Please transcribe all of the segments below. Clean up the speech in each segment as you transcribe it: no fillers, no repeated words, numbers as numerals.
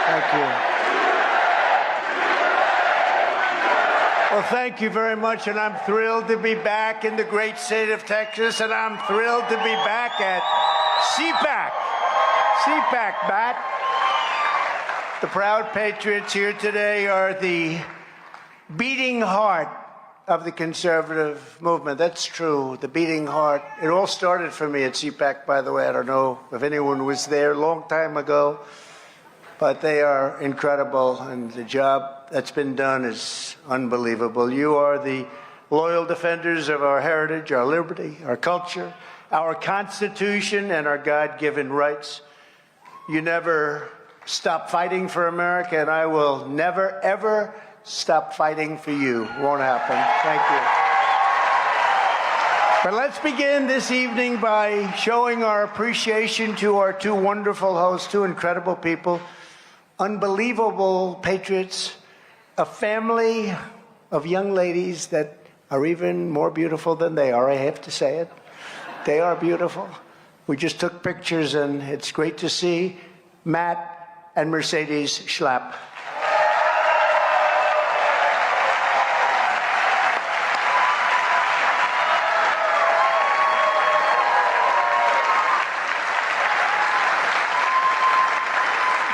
Thank you. Well, thank you very much, and I'm thrilled to be back in the great state of Texas, and I'm thrilled to be back at CPAC. CPAC, Matt. The proud patriots here today are the beating heart of the conservative movement. That's true, the beating heart. It all started for me at CPAC, by the way. I don't know if anyone was there a long time ago, but they are incredible, and the job that's been done is unbelievable. You are the loyal defenders of our heritage, our liberty, our culture, our Constitution, and our God-given rights. You never stop fighting for America, and I will never, ever stop fighting for you. Won't happen. Thank you. But let's begin this evening by showing our appreciation to our two wonderful hosts, two incredible people, unbelievable patriots, a family of young ladies that are even more beautiful than they are. I have to say it. They are beautiful. We just took pictures, and it's great to see Matt and Mercedes Schlapp.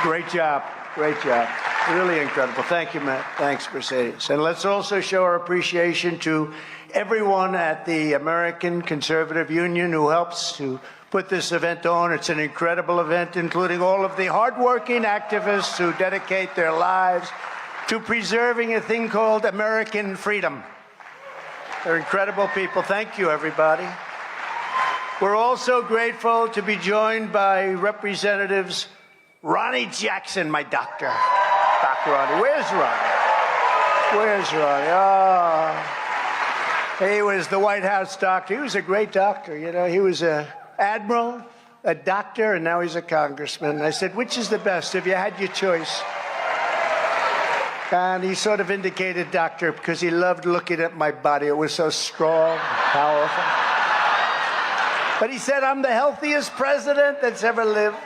Great job. Great job. Really incredible. Thank you, Matt. Thanks, Mercedes. And let's also show our appreciation to everyone at the American Conservative Union who helps to put this event on. It's an incredible event, including all of the hardworking activists who dedicate their lives to preserving a thing called American freedom. They're incredible people. Thank you, everybody. We're also grateful to be joined by Representatives Ronnie Jackson, my doctor. Dr. Ronnie. Where's Ronnie? Where's Ronnie? Oh, he was the White House doctor. He was a great doctor. You know, he was an admiral, a doctor, and now he's a congressman. And I said, which is the best if you had your choice? And he sort of indicated doctor because he loved looking at my body. It was so strong, powerful. But he said, I'm the healthiest president that's ever lived.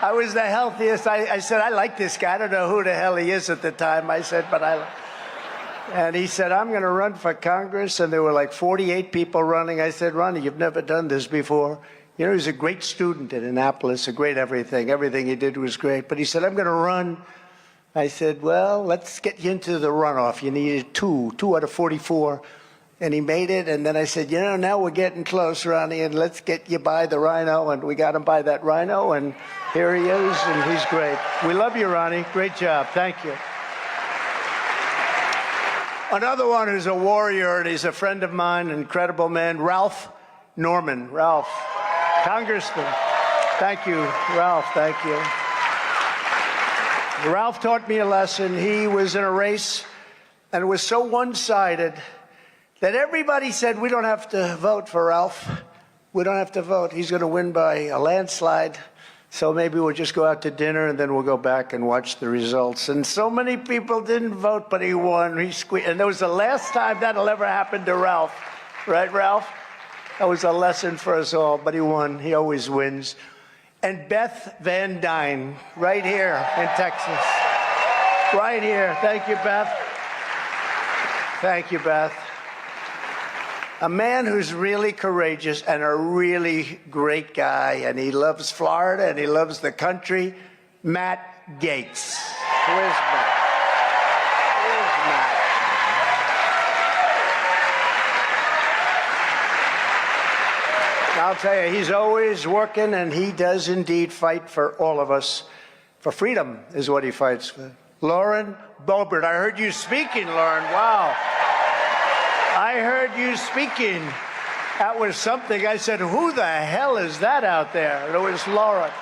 I was the healthiest. I said, I like this guy. I don't know who the hell he is at the time. I said, and he said, I'm going to run for Congress. And there were like 48 people running. I said, Ronnie, you've never done this before. You know, he was a great student at Annapolis, a great everything. Everything he did was great. But he said, I'm going to run. I said, well, let's get you into the runoff. You needed two out of 44. And he made it. And then I said, you know, now we're getting close, Ronnie, and let's get you by the rhino. And we got him by that rhino. And here he is, and he's great. We love you, Ronnie. Great job. Thank you. Another one who's a warrior, and he's a friend of mine, an incredible man, Ralph Norman. Ralph, Congressman. Thank you, Ralph. Thank you. Ralph taught me a lesson. He was in a race, and it was so one-sided that everybody said, we don't have to vote for Ralph. We don't have to vote. He's going to win by a landslide. So maybe we'll just go out to dinner, and then we'll go back and watch the results. And so many people didn't vote, but he won. He squeaked. And that was the last time that'll ever happen to Ralph. Right, Ralph? That was a lesson for us all, but he won. He always wins. And Beth Van Dyne, right here in Texas. Right here. Thank you, Beth. Thank you, Beth. A man who's really courageous and a really great guy, and he loves Florida and he loves the country, Matt Gaetz. Where's Matt? Where's Matt? I'll tell you, he's always working, and he does indeed fight for all of us. For freedom is what he fights for. Lauren Boebert, I heard you speaking, Lauren. Wow. I heard you speaking. That was something. I said, who the hell is that out there? And it was Laura.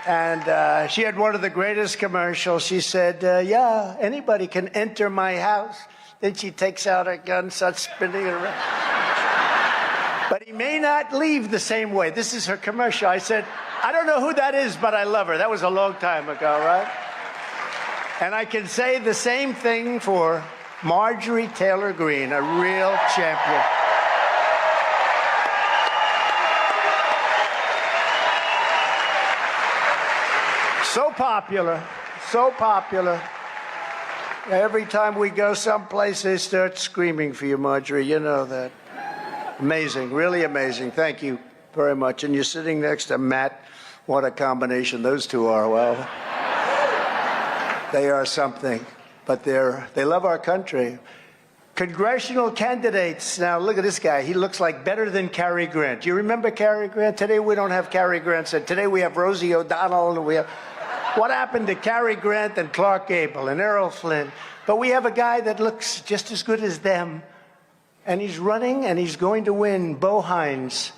And she had one of the greatest commercials. She said, yeah, anybody can enter my house. Then she takes out her gun, starts spinning it around. But he may not leave the same way. This is her commercial. I said, I don't know who that is, but I love her. That was a long time ago, right? And I can say the same thing for Marjorie Taylor Greene, a real champion. So popular, so popular. Every time we go someplace, they start screaming for you, Marjorie. You know that. Amazing, really amazing. Thank you very much. And you're sitting next to Matt. What a combination those two are. Well, they are something, but they love our country. Congressional candidates. Now, look at this guy. He looks like better than Cary Grant. Do you remember Cary Grant? Today we don't have Cary Grant. So today we have Rosie O'Donnell. And we have... What happened to Cary Grant and Clark Gable and Errol Flynn? But we have a guy that looks just as good as them. And he's running, and he's going to win. Bo Hines.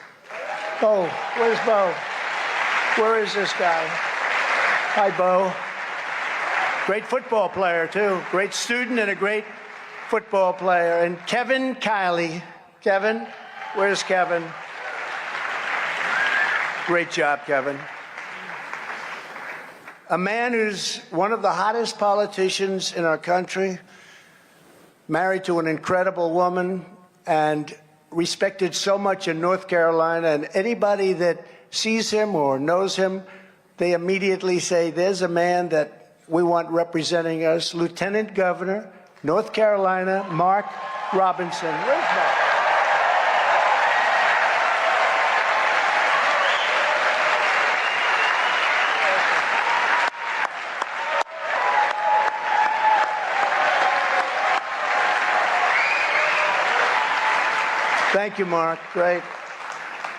Bo, where's Bo? Where is this guy? Hi, Bo. Great football player, too. Great student and a great football player. And Kevin Kiley. Kevin, where's Kevin? Great job, Kevin. A man who's one of the hottest politicians in our country, married to an incredible woman, and respected so much in North Carolina. And anybody that sees him or knows him, they immediately say, there's a man that we want representing us, Lieutenant Governor, North Carolina, Mark Robinson. Where's Mark? Thank you, Mark. Great.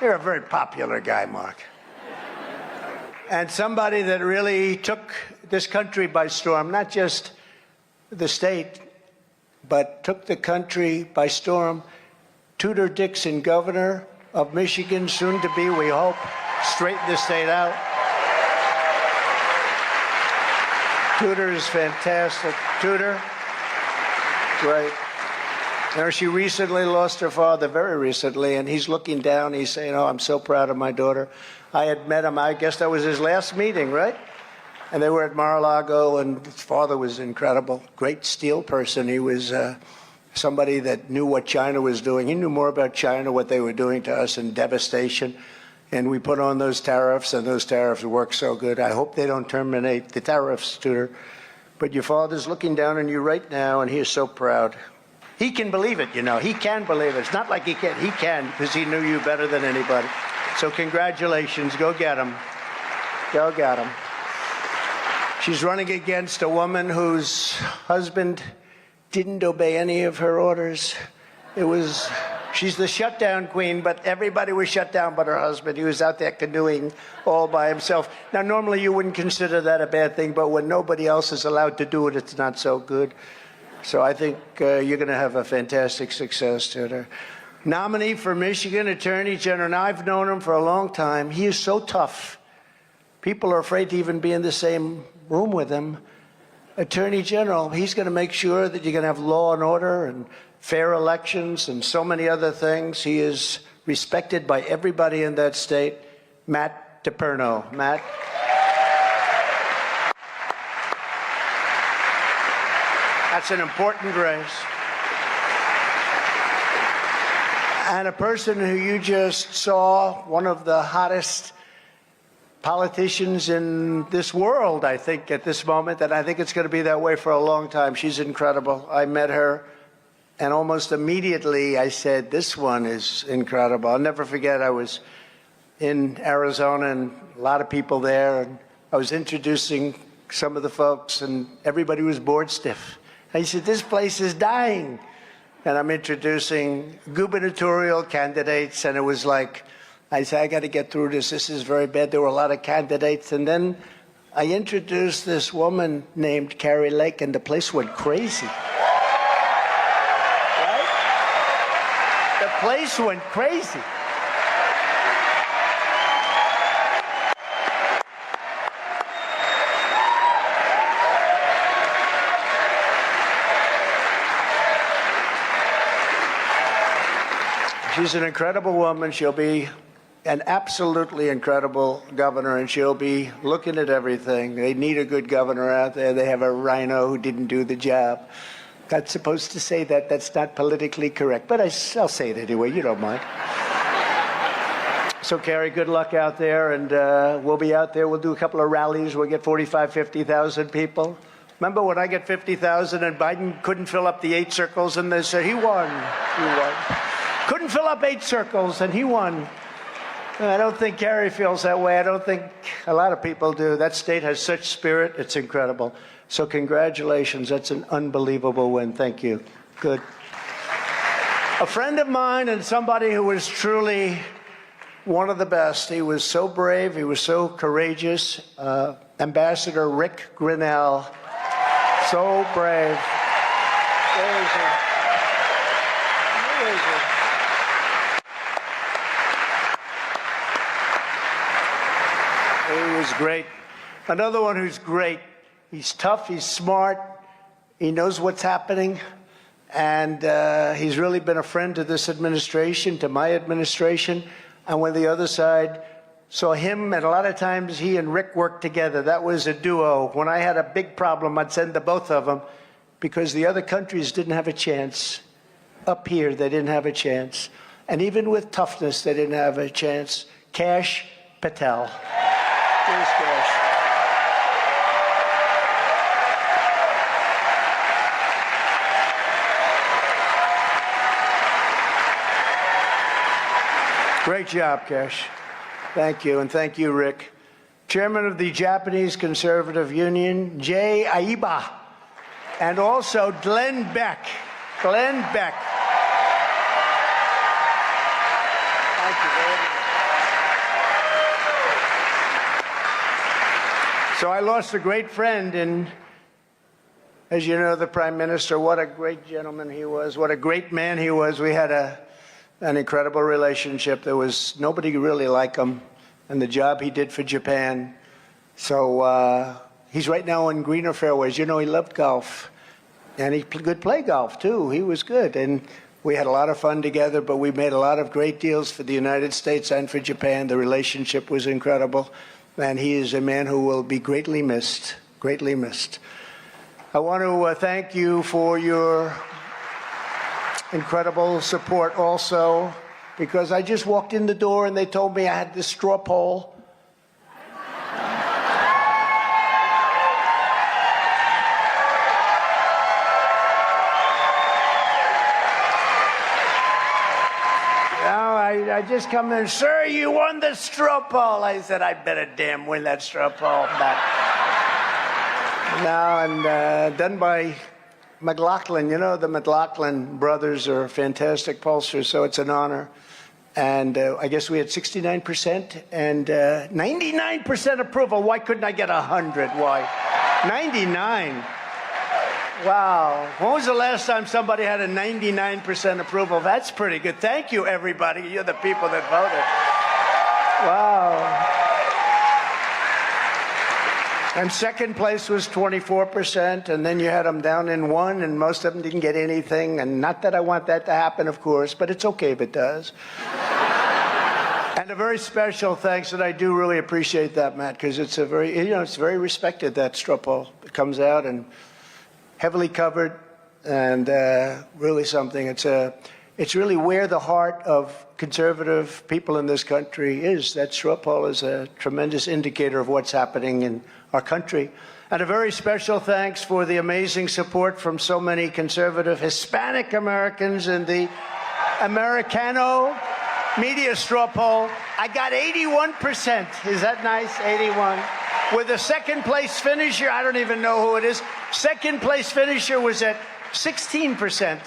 You're a very popular guy, Mark. And somebody that really took this country by storm, not just the state, but took the country by storm. Tudor Dixon, governor of Michigan, soon to be, we hope, straighten the state out. Tudor is fantastic. Tudor, great. You know, she recently lost her father, very recently, and he's looking down. He's saying, oh, I'm so proud of my daughter. I had met him. I guess that was his last meeting, right? And they were at Mar-a-Lago, and his father was incredible. Great steel person. He was somebody that knew what China was doing. He knew more about China, what they were doing to us, and devastation. And we put on those tariffs, and those tariffs work so good. I hope they don't terminate the tariffs, Tudor. But your father's looking down on you right now, and he is so proud. He can believe it, you know. He can believe it. It's not like he can't. He can, because he knew you better than anybody. So congratulations. Go get him. Go get him. She's running against a woman whose husband didn't obey any of her orders. She's the shutdown queen, but everybody was shut down but her husband. He was out there canoeing all by himself. Now, normally you wouldn't consider that a bad thing, but when nobody else is allowed to do it, it's not so good. So I think you're going to have a fantastic success, Tudor. Nominee for Michigan Attorney General. Now, I've known him for a long time. He is so tough. People are afraid to even be in the same room with him. Attorney General, he's going to make sure that you're going to have law and order and fair elections and so many other things. He is respected by everybody in that state. Matt DePerno. Matt. That's an important race. And a person who you just saw, one of the hottest politicians in this world, I think, at this moment, and I think it's going to be that way for a long time. She's incredible. I met her, and almost immediately I said, this one is incredible. I'll never forget, I was in Arizona, and a lot of people there, and I was introducing some of the folks, and everybody was bored stiff. I said, this place is dying. And I'm introducing gubernatorial candidates, and it was like, I said, I got to get through this. This is very bad. There were a lot of candidates. And then I introduced this woman named Carrie Lake, and the place went crazy. Right? The place went crazy. She's an incredible woman. She'll be an absolutely incredible governor, and she'll be looking at everything. They need a good governor out there. They have a rhino who didn't do the job. Not supposed to say that. That's not politically correct, but I'll say it anyway. You don't mind. So, Kerry, good luck out there, and we'll be out there. We'll do a couple of rallies. We'll get 45, 50,000 people. Remember when I get 50,000 and Biden couldn't fill up the 8 circles, and they said, he won. He won. Couldn't fill up 8 circles, and he won. I don't think Kerry feels that way. I don't think a lot of people do. That state has such spirit. It's incredible. So congratulations. That's an unbelievable win. Thank you. Good. A friend of mine and somebody who was truly one of the best. He was so brave. He was so courageous. Ambassador Rick Grinnell. So brave. Where is he? Where is he? He was great. Another one who's great. He's tough. He's smart. He knows what's happening. And he's really been a friend to this administration, to my administration. And when the other side saw him, and a lot of times he and Rick worked together. That was a duo. When I had a big problem, I'd send the both of them because the other countries didn't have a chance. Up here, they didn't have a chance. And even with toughness, they didn't have a chance. Kash Patel. Here's Kash. Great job, Kash. Thank you, and thank you, Rick. Chairman of the Japanese Conservative Union, Jay Aiba, and also Glenn Beck. Glenn Beck. Thank you very much. So I lost a great friend, and as you know, the Prime Minister, what a great gentleman he was, what a great man he was. We had an incredible relationship. There was nobody really like him, and the job he did for Japan. So he's right now on greener fairways. You know, he loved golf, and he could play golf too. He was good, and we had a lot of fun together, but we made a lot of great deals for the United States and for Japan. The relationship was incredible, and he is a man who will be greatly missed, greatly missed. I want to thank you for your incredible support also, because I just walked in the door and they told me I had this straw poll. I just come in, sir, you won the straw poll. I said, I better damn win that straw poll. Now, and done by McLaughlin. You know, the McLaughlin brothers are fantastic pollsters, so it's an honor. And I guess we had 69% and 99% approval. Why couldn't I get 100? Why? 99. Wow. When was the last time somebody had a 99% approval? That's pretty good. Thank you, everybody. You're the people that voted. Wow. And second place was 24%, and then you had them down in 1, and most of them didn't get anything. And not that I want that to happen, of course, but it's okay if it does. And a very special thanks, and I do really appreciate that, Matt, because it's a very, it's very respected, that straw poll. It comes out and heavily covered, and really something. It's really where the heart of conservative people in this country is. That straw poll is a tremendous indicator of what's happening in our country. And a very special thanks for the amazing support from so many conservative Hispanic Americans in the Americano media straw poll. I got 81%. Is that nice? 81. With a second place finisher, I don't even know who it is. Second place finisher was at 16%.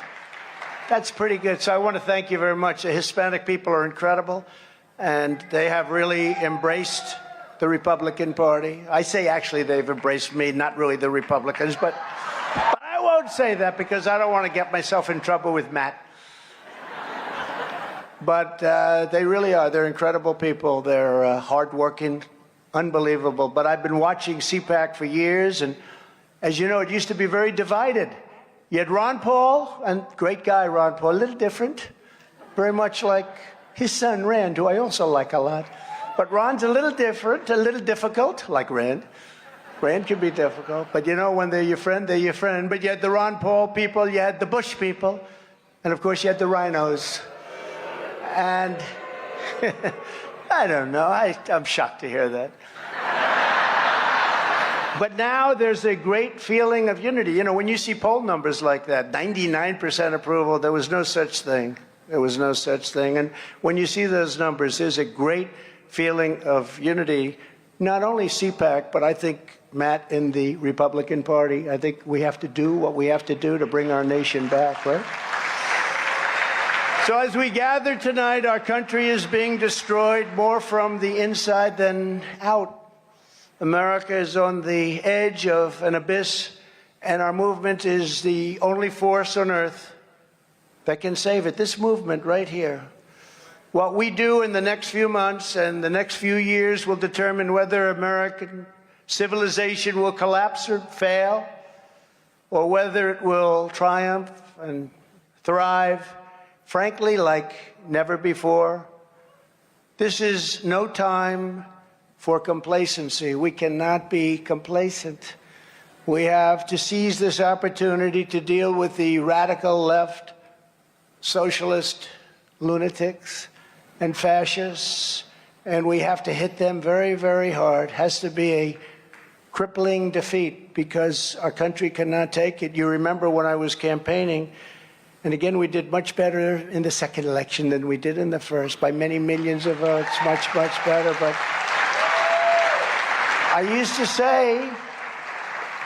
That's pretty good. So I want to thank you very much. The Hispanic people are incredible, and they have really embraced the Republican Party. I say actually they've embraced me, not really the Republicans, but I won't say that because I don't want to get myself in trouble with Matt. But they really are. They're incredible people. They're hardworking, unbelievable. But I've been watching CPAC for years, and as you know, it used to be very divided. You had Ron Paul, and great guy Ron Paul, a little different, very much like his son Rand, who I also like a lot. But Ron's a little different, a little difficult, like Rand. Rand can be difficult, but you know, when they're your friend, they're your friend. But you had the Ron Paul people, you had the Bush people, and of course you had the rhinos. And I don't know. I'm shocked to hear that. But now there's a great feeling of unity. You know, when you see poll numbers like that, 99% approval, there was no such thing. There was no such thing. And when you see those numbers, there's a great feeling of unity, not only CPAC, but I think, Matt, in the Republican Party. I think we have to do what we have to do to bring our nation back, right? So as we gather tonight, our country is being destroyed more from the inside than out. America is on the edge of an abyss, and our movement is the only force on earth that can save it. This movement right here. What we do in the next few months and the next few years will determine whether American civilization will collapse or fail, or whether it will triumph and thrive, frankly, like never before. This is no time for complacency. We cannot be complacent. We have to seize this opportunity to deal with the radical left, socialist lunatics and fascists, and we have to hit them very, very hard. It has to be a crippling defeat because our country cannot take it. You remember when I was campaigning, and again, we did much better in the second election than we did in the first, by many millions of votes, much, much better. But I used to say,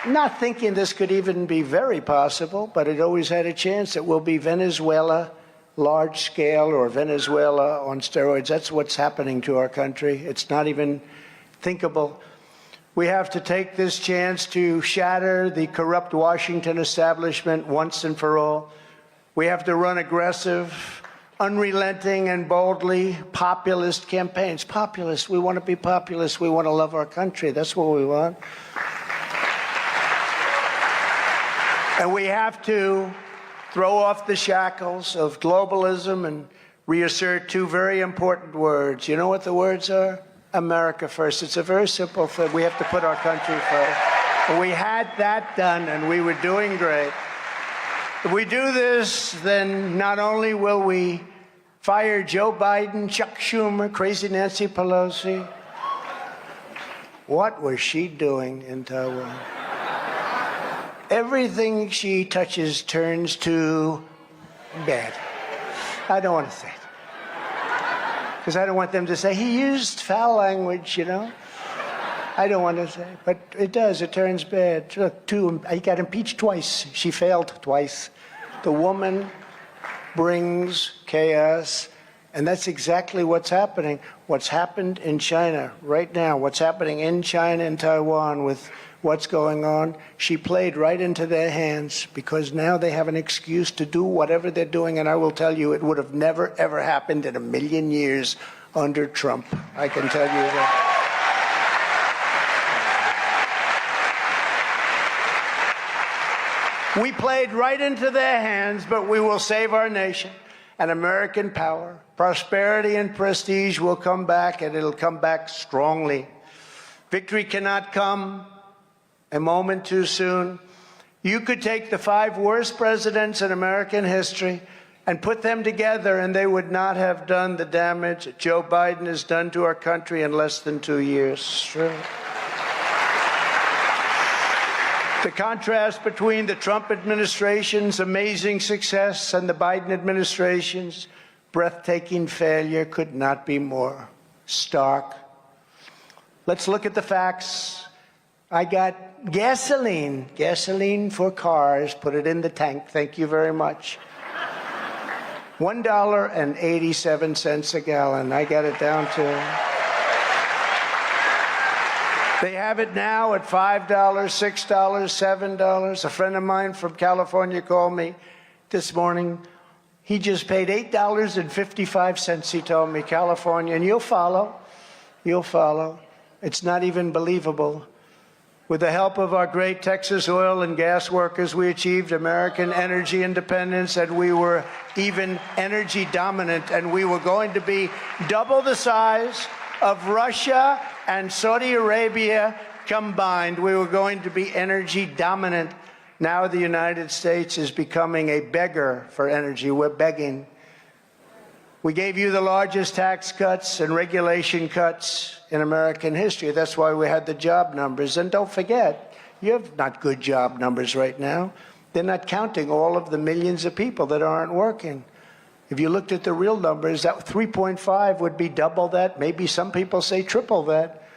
not thinking this could even be very possible, but it always had a chance. It will be Venezuela large scale or Venezuela on steroids. That's what's happening to our country. It's not even thinkable. We have to take this chance to shatter the corrupt Washington establishment once and for all. We have to run aggressive, unrelenting, and boldly populist campaigns. Populist, we want to be populist. We want to love our country. That's what we want. And we have to throw off the shackles of globalism and reassert two very important words. You know what the words are? America first. It's a very simple thing. We have to put our country first. And we had that done, and we were doing great. If we do this, then not only will we fire Joe Biden, Chuck Schumer, crazy Nancy Pelosi. What was she doing in Taiwan? Everything she touches turns to bad. I don't want to say it. Because I don't want them to say, he used foul language, you know. I don't want to say, but it does. It turns bad. Look, I got impeached twice. She failed twice. The woman brings chaos, and that's exactly what's happening. What's happened in China right now, what's happening in China and Taiwan with what's going on, she played right into their hands because now they have an excuse to do whatever they're doing, and I will tell you, it would have never, ever happened in a million years under Trump. I can tell you that. We played right into their hands, but we will save our nation and American power. Prosperity and prestige will come back, and it'll come back strongly. Victory cannot come a moment too soon. You could take the 5 worst presidents in American history and put them together, and they would not have done the damage that Joe Biden has done to our country in less than 2 years. Sure. The contrast between the Trump administration's amazing success and the Biden administration's breathtaking failure could not be more stark. Let's look at the facts. I got gasoline for cars, put it in the tank. Thank you very much. $1.87 a gallon. I got it down to... They have it now at $5, $6, $7. A friend of mine from California called me this morning. He just paid $8.55, he told me, California. And you'll follow. You'll follow. It's not even believable. With the help of our great Texas oil and gas workers, we achieved American energy independence, and we were even energy dominant, and we were going to be double the size of Russia and Saudi Arabia combined. We were going to be energy dominant. Now the United States is becoming a beggar for energy. We're begging. We gave you the largest tax cuts and regulation cuts in American history. That's why we had the job numbers. And don't forget, you have not good job numbers right now. They're not counting all of the millions of people that aren't working. If you looked at the real numbers, that 3.5 would be double that. Maybe some people say triple that.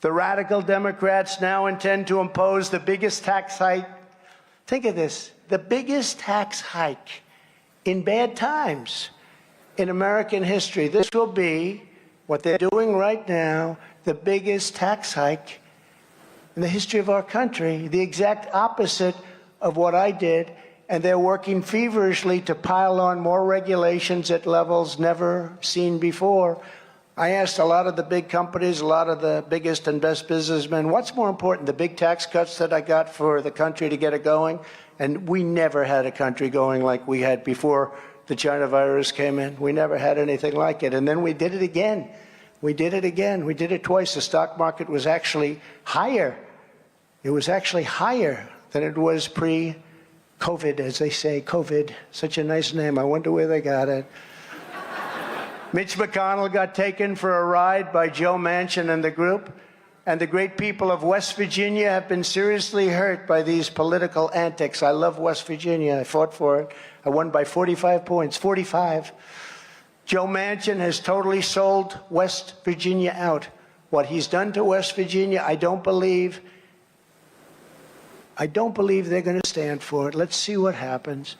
The radical Democrats now intend to impose the biggest tax hike. Think of this, the biggest tax hike in bad times in American history. This will be, what they're doing right now, the biggest tax hike in the history of our country, the exact opposite of what I did. And they're working feverishly to pile on more regulations at levels never seen before. I asked a lot of the big companies, a lot of the biggest and best businessmen, what's more important, the big tax cuts that I got for the country to get it going? And we never had a country going like we had before the China virus came in. We never had anything like it. And then we did it again. We did it again. We did it twice. The stock market was actually higher. It was actually higher than it was pre-COVID, as they say. COVID, such a nice name. I wonder where they got it. Mitch McConnell got taken for a ride by Joe Manchin and the group, and the great people of West Virginia have been seriously hurt by these political antics. I love West Virginia. I fought for it. I won by 45 points, 45. Joe Manchin has totally sold West Virginia out. What he's done to West Virginia, I don't believe they're going to stand for it. Let's see what happens.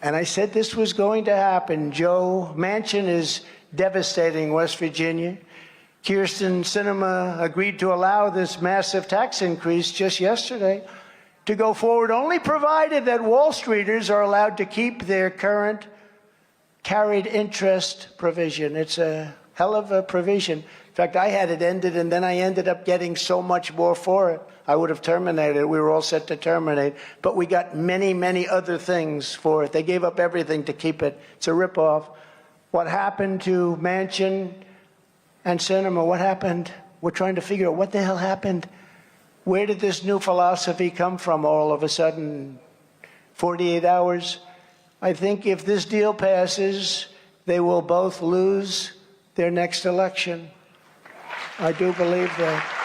And I said this was going to happen. Joe Manchin is devastating West Virginia. Kyrsten Sinema agreed to allow this massive tax increase just yesterday to go forward, only provided that Wall Streeters are allowed to keep their current carried interest provision. It's a hell of a provision. In fact, I had it ended, and then I ended up getting so much more for it. I would have terminated it. We were all set to terminate. But we got many, many other things for it. They gave up everything to keep it. It's a ripoff. What happened to Manchin and Sinema? What happened? We're trying to figure out what the hell happened. Where did this new philosophy come from all of a sudden? 48 hours? I think if this deal passes, they will both lose their next election. I do believe that.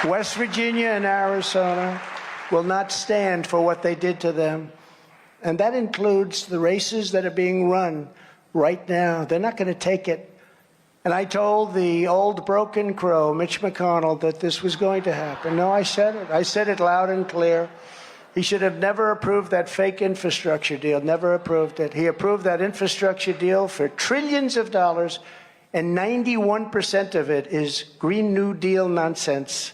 West Virginia and Arizona will not stand for what they did to them. And that includes the races that are being run right now. They're not going to take it. And I told the old broken crow, Mitch McConnell, that this was going to happen. No, I said it. I said it loud and clear. He should have never approved that fake infrastructure deal, never approved it. He approved that infrastructure deal for trillions of dollars, and 91% of it is Green New Deal nonsense.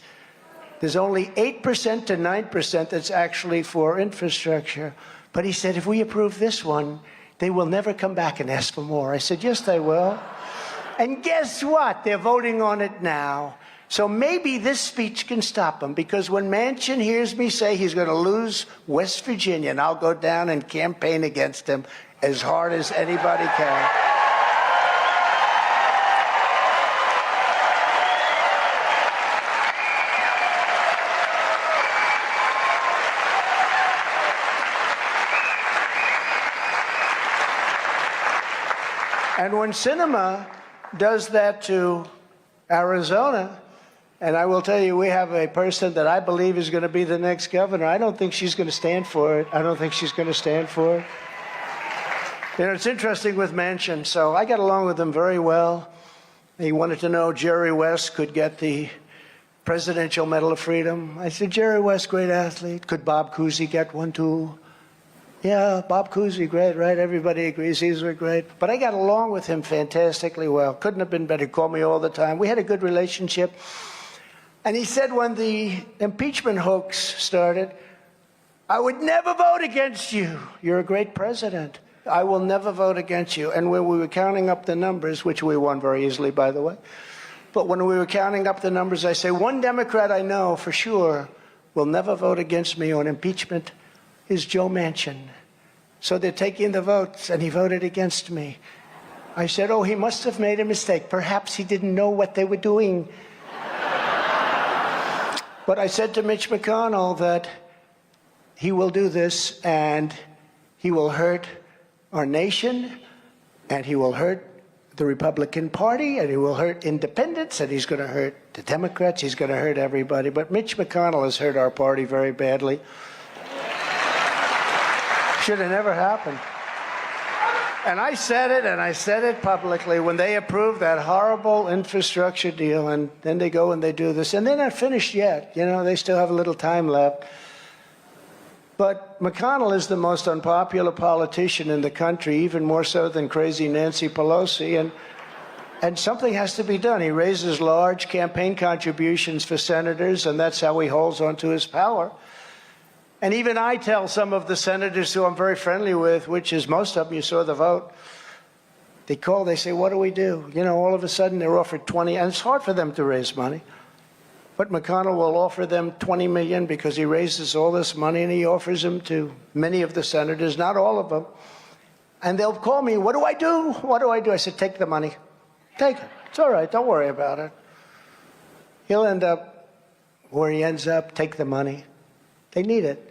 There's only 8% to 9% that's actually for infrastructure. But he said, if we approve this one, they will never come back and ask for more. I said, yes, they will. And guess what? They're voting on it now. So maybe this speech can stop them, because when Manchin hears me say he's going to lose West Virginia, and I'll go down and campaign against him as hard as anybody can. And when Sinema does that to Arizona, and I will tell you, we have a person that I believe is going to be the next governor. I don't think she's going to stand for it. I don't think she's going to stand for it. You know, it's interesting with Manchin. So I got along with him very well. He wanted to know Jerry West could get the Presidential Medal of Freedom. I said, Jerry West, great athlete. Could Bob Cousy get one too? Yeah, Bob Cousy, great, right? Everybody agrees he's great. But I got along with him fantastically well. Couldn't have been better. He called me all the time. We had a good relationship. And he said when the impeachment hoax started, I would never vote against you. You're a great president. I will never vote against you. And when we were counting up the numbers, which we won very easily, by the way, but when we were counting up the numbers, I say, one Democrat I know for sure will never vote against me on impeachment is Joe Manchin. So they're taking the votes, and he voted against me. I said, oh, he must have made a mistake. Perhaps he didn't know what they were doing. But I said to Mitch McConnell that he will do this, and he will hurt our nation, And he will hurt the Republican Party, and he will hurt independents, and he's going to hurt the Democrats. He's going to hurt everybody. But Mitch McConnell has hurt our party very badly. Should have never happened. And I said it, and I said it publicly when they approved that horrible infrastructure deal, and then they go and they do this. And they're not finished yet. You know, they still have a little time left. But McConnell is the most unpopular politician in the country, even more so than crazy Nancy Pelosi. And something has to be done. He raises large campaign contributions for senators, and that's how he holds onto his power. And even I tell some of the senators who I'm very friendly with, which is most of them, you saw the vote, they call, they say, what do we do? You know, all of a sudden they're offered 20, and it's hard for them to raise money. But McConnell will offer them $20 million because he raises all this money, and he offers them to many of the senators, not all of them. And they'll call me, what do I do? What do I do? I said, take the money. Take it. It's all right. Don't worry about it. He'll end up where he ends up. Take the money. They need it.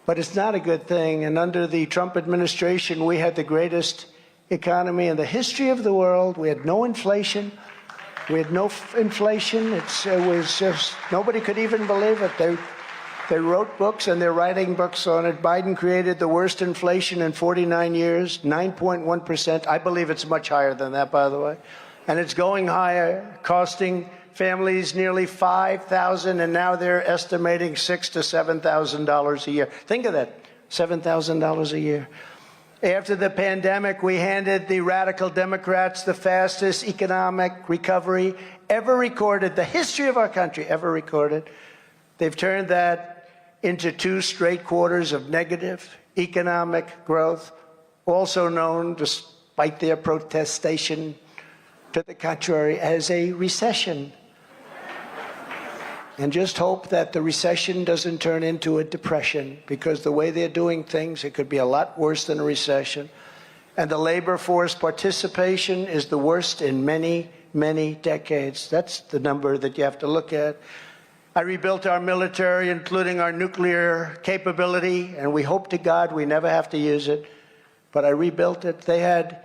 But it's not a good thing. And under the Trump administration, we had the greatest economy in the history of the world. We had no inflation. We had no inflation. It was just, nobody could even believe it. They wrote books, and they're writing books on it. Biden created the worst inflation in 49 years, 9.1%. I believe it's much higher than that, by the way. And it's going higher, costing families nearly $5,000, and now they're estimating $6,000 to $7,000 a year. Think of that, $7,000 a year. After the pandemic, we handed the radical Democrats the fastest economic recovery ever recorded, the history of our country ever recorded. They've turned that into 2 straight quarters of negative economic growth, also known, despite their protestation to the contrary, as a recession. And just hope that the recession doesn't turn into a depression, because the way they're doing things, it could be a lot worse than a recession. And the labor force participation is the worst in many, many decades. That's the number that you have to look at. I rebuilt our military, including our nuclear capability, and we hope to God we never have to use it. But I rebuilt it. They had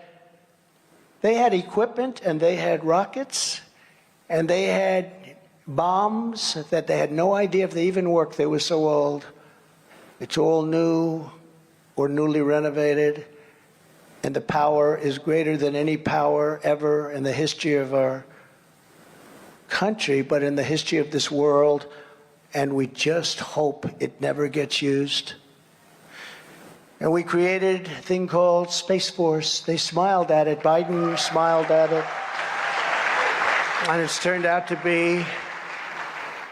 equipment, and they had rockets, and they had bombs that they had no idea if they even worked. They were so old. It's all new or newly renovated, and the power is greater than any power ever in the history of our country, but in the history of this world, and we just hope it never gets used. And we created a thing called Space Force. They smiled at it. Biden smiled at it. And it's turned out to be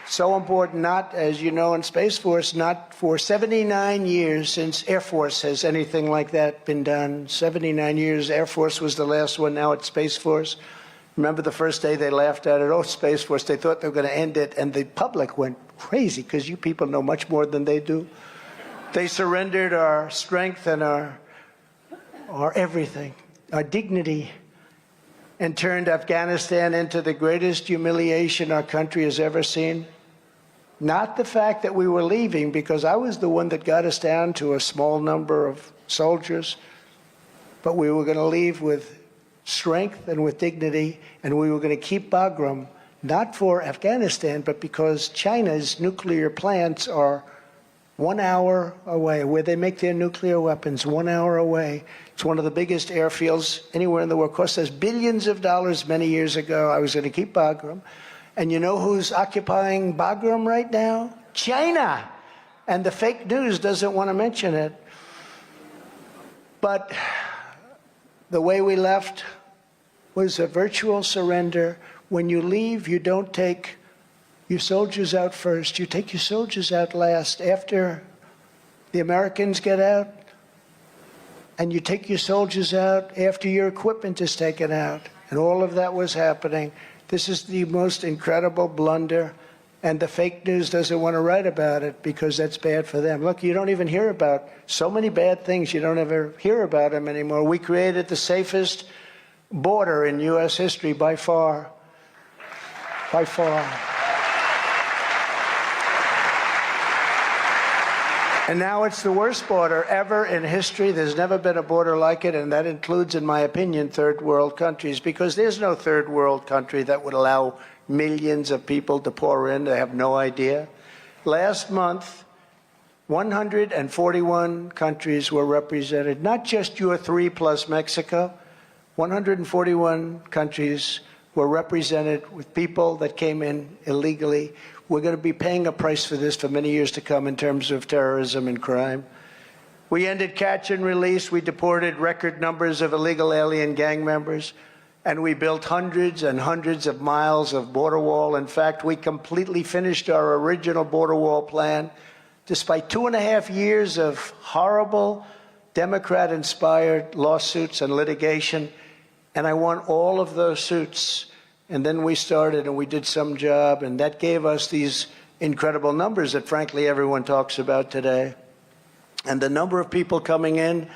so important, not, as you know, in Space Force, not for 79 years since Air Force has anything like that been done. 79 years, Air Force was the last one, now it's Space Force. Remember the first day they laughed at it, oh, Space Force, they thought they were going to end it, and the public went crazy, because you people know much more than they do. They surrendered our strength and our everything, our dignity, and turned Afghanistan into the greatest humiliation our country has ever seen. Not the fact that we were leaving, because I was the one that got us down to a small number of soldiers, but we were going to leave with strength and with dignity, and we were going to keep Bagram, not for Afghanistan, but because China's nuclear plants are 1 hour away, where they make their nuclear weapons, 1 hour away. It's one of the biggest airfields anywhere in the world. It cost us billions of dollars many years ago. I was going to keep Bagram. And you know who's occupying Bagram right now? China. And the fake news doesn't want to mention it. But the way we left was a virtual surrender. When you leave, you don't take your soldiers out first. You take your soldiers out last. After the Americans get out, and you take your soldiers out after your equipment is taken out. And all of that was happening. This is the most incredible blunder, and the fake news doesn't want to write about it because that's bad for them. Look, you don't even hear about so many bad things. You don't ever hear about them anymore. We created the safest border in U.S. history by far. By far. And now it's the worst border ever in history. There's never been a border like it, and that includes, in my opinion, third world countries, because there's no third world country that would allow millions of people to pour in. They have no idea. Last month, 141 countries were represented, not just your three plus Mexico. 141 countries were represented with people that came in illegally. We're going to be paying a price for this for many years to come in terms of terrorism and crime. We ended catch and release. We deported record numbers of illegal alien gang members, and we built hundreds and hundreds of miles of border wall. In fact, we completely finished our original border wall plan, despite 2.5 years of horrible Democrat-inspired lawsuits and litigation. And I won all of those suits. And then we started and we did some job, and that gave us these incredible numbers that, frankly, everyone talks about today. And the number of people coming in,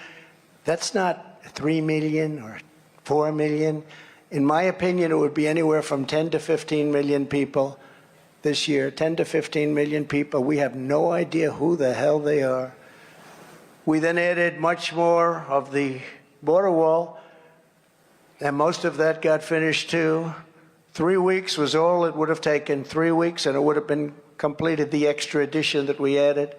that's not 3 million or 4 million. In my opinion, it would be anywhere from 10 to 15 million people this year. 10 to 15 million people. We have no idea who the hell they are. We then added much more of the border wall, and most of that got finished too. 3 weeks was all it would have taken, 3 weeks, and it would have been completed, the extra addition that we added.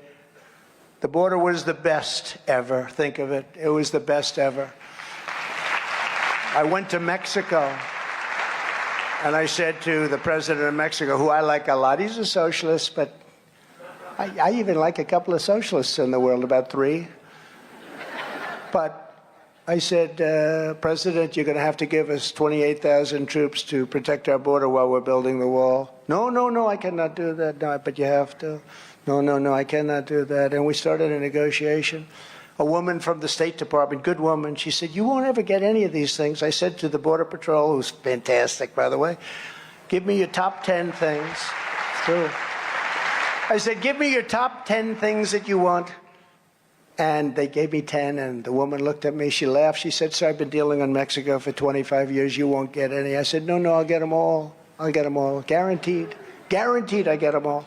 The border was the best ever. Think of it. It was the best ever. I went to Mexico, and I said to the president of Mexico, who I like a lot, he's a socialist, but I even like a couple of socialists in the world, about 3. But I said, President, you're going to have to give us 28,000 troops to protect our border while we're building the wall. No, I cannot do that. No, but you have to. No, I cannot do that. And we started a negotiation. A woman from the State Department, good woman, she said, you won't ever get any of these things. I said to the Border Patrol, who's fantastic, by the way, give me your top 10 things. True. I said, give me your top 10 things that you want. And they gave me 10, and the woman looked at me. She laughed. She said, sir, I've been dealing in Mexico for 25 years. You won't get any. I said, no, I'll get them all. I'll get them all. Guaranteed. Guaranteed I get them all.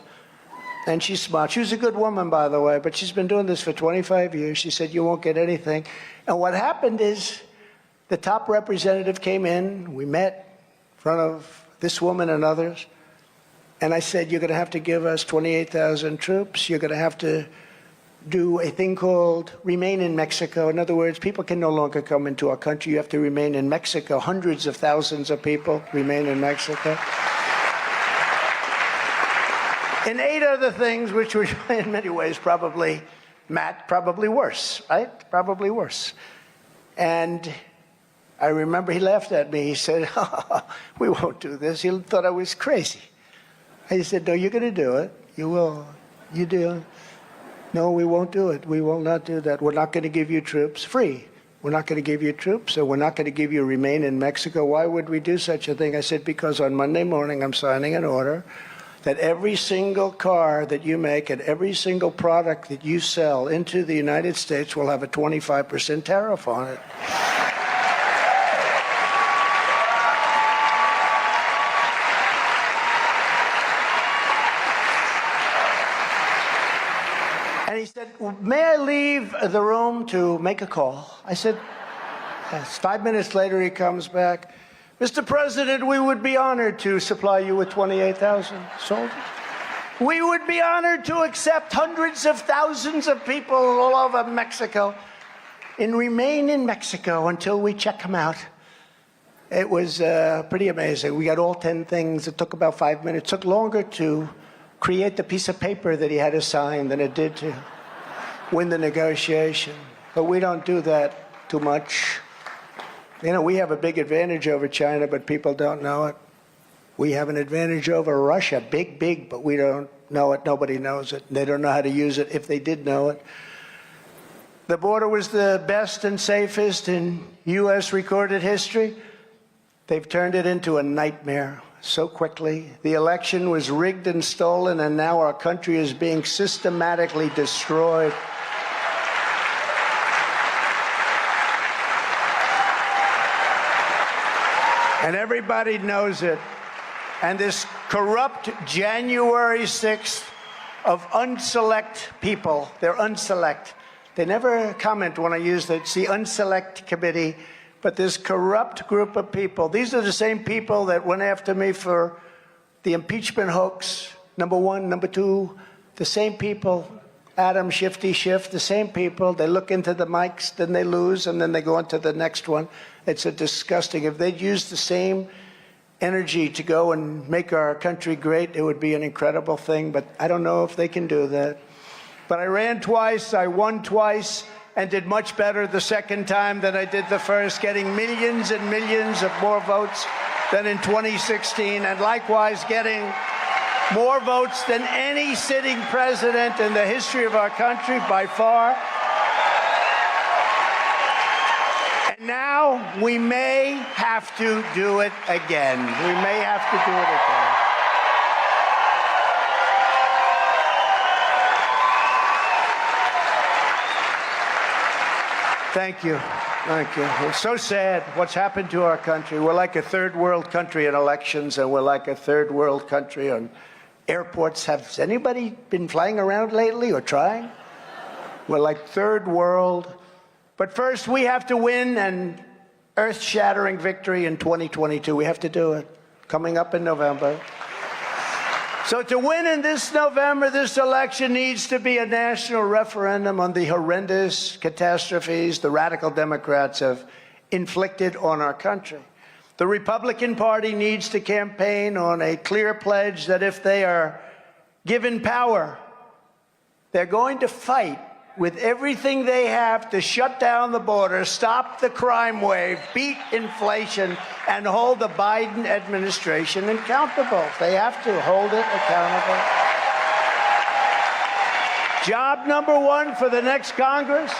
And she's smart. She was a good woman, by the way, but she's been doing this for 25 years. She said, you won't get anything. And what happened is the top representative came in. We met in front of this woman and others. And I said, you're going to have to give us 28,000 troops. You're going to have to do a thing called remain in Mexico. In other words, people can no longer come into our country. You have to remain in Mexico. Hundreds of thousands of people remain in Mexico. And 8 other things, which were in many ways probably worse, right? Probably worse. And I remember he laughed at me. He said, we won't do this. He thought I was crazy. I said, no, you're going to do it. You will. You do. No, we won't do it. We will not do that. We're not going to give you troops free. We're not going to give you troops, so we're not going to give you remain in Mexico. Why would we do such a thing? I said, because on Monday morning I'm signing an order that every single car that you make and every single product that you sell into the United States will have a 25% tariff on it. And he said, may I leave the room to make a call? I said, yes. 5 minutes later, he comes back. Mr. President, we would be honored to supply you with 28,000 soldiers. We would be honored to accept hundreds of thousands of people all over Mexico and remain in Mexico until we check them out. It was pretty amazing. We got all 10 things. It took about 5 minutes. It took longer to create the piece of paper that he had to sign than it did to win the negotiation. But we don't do that too much. You know, we have a big advantage over China, but people don't know it. We have an advantage over Russia, big, but we don't know it. Nobody knows it. They don't know how to use it if they did know it. The border was the best and safest in U.S. recorded history. They've turned it into a nightmare so quickly. The election was rigged and stolen, and now our country is being systematically destroyed. And everybody knows it. And this corrupt January 6th of unselect people. They're unselect. They never comment when I use the unselect committee, but this corrupt group of people. These are the same people that went after me for the impeachment hoax, number one, number two, the same people, Adam Shifty Schiff, the same people. They look into the mics, then they lose, and then they go on to the next one. It's a disgusting. If they'd use the same energy to go and make our country great, it would be an incredible thing, but I don't know if they can do that. But I ran twice, I won twice, and did much better the second time than I did the first, getting millions and millions of more votes than in 2016, and likewise getting more votes than any sitting president in the history of our country by far. And now we may have to do it again. We may have to do it again. Thank you. Thank you. It's so sad what's happened to our country. We're like a third world country in elections, and we're like a third world country on airports. Has anybody been flying around lately or trying? We're like third world. But first, we have to win an earth-shattering victory in 2022. We have to do it, coming up in November. So to win in this November, this election needs to be a national referendum on the horrendous catastrophes the radical Democrats have inflicted on our country. The Republican Party needs to campaign on a clear pledge that if they are given power, they're going to fight with everything they have to shut down the border, stop the crime wave, beat inflation, and hold the Biden administration accountable. They have to hold it accountable. Job number one for the next Congress.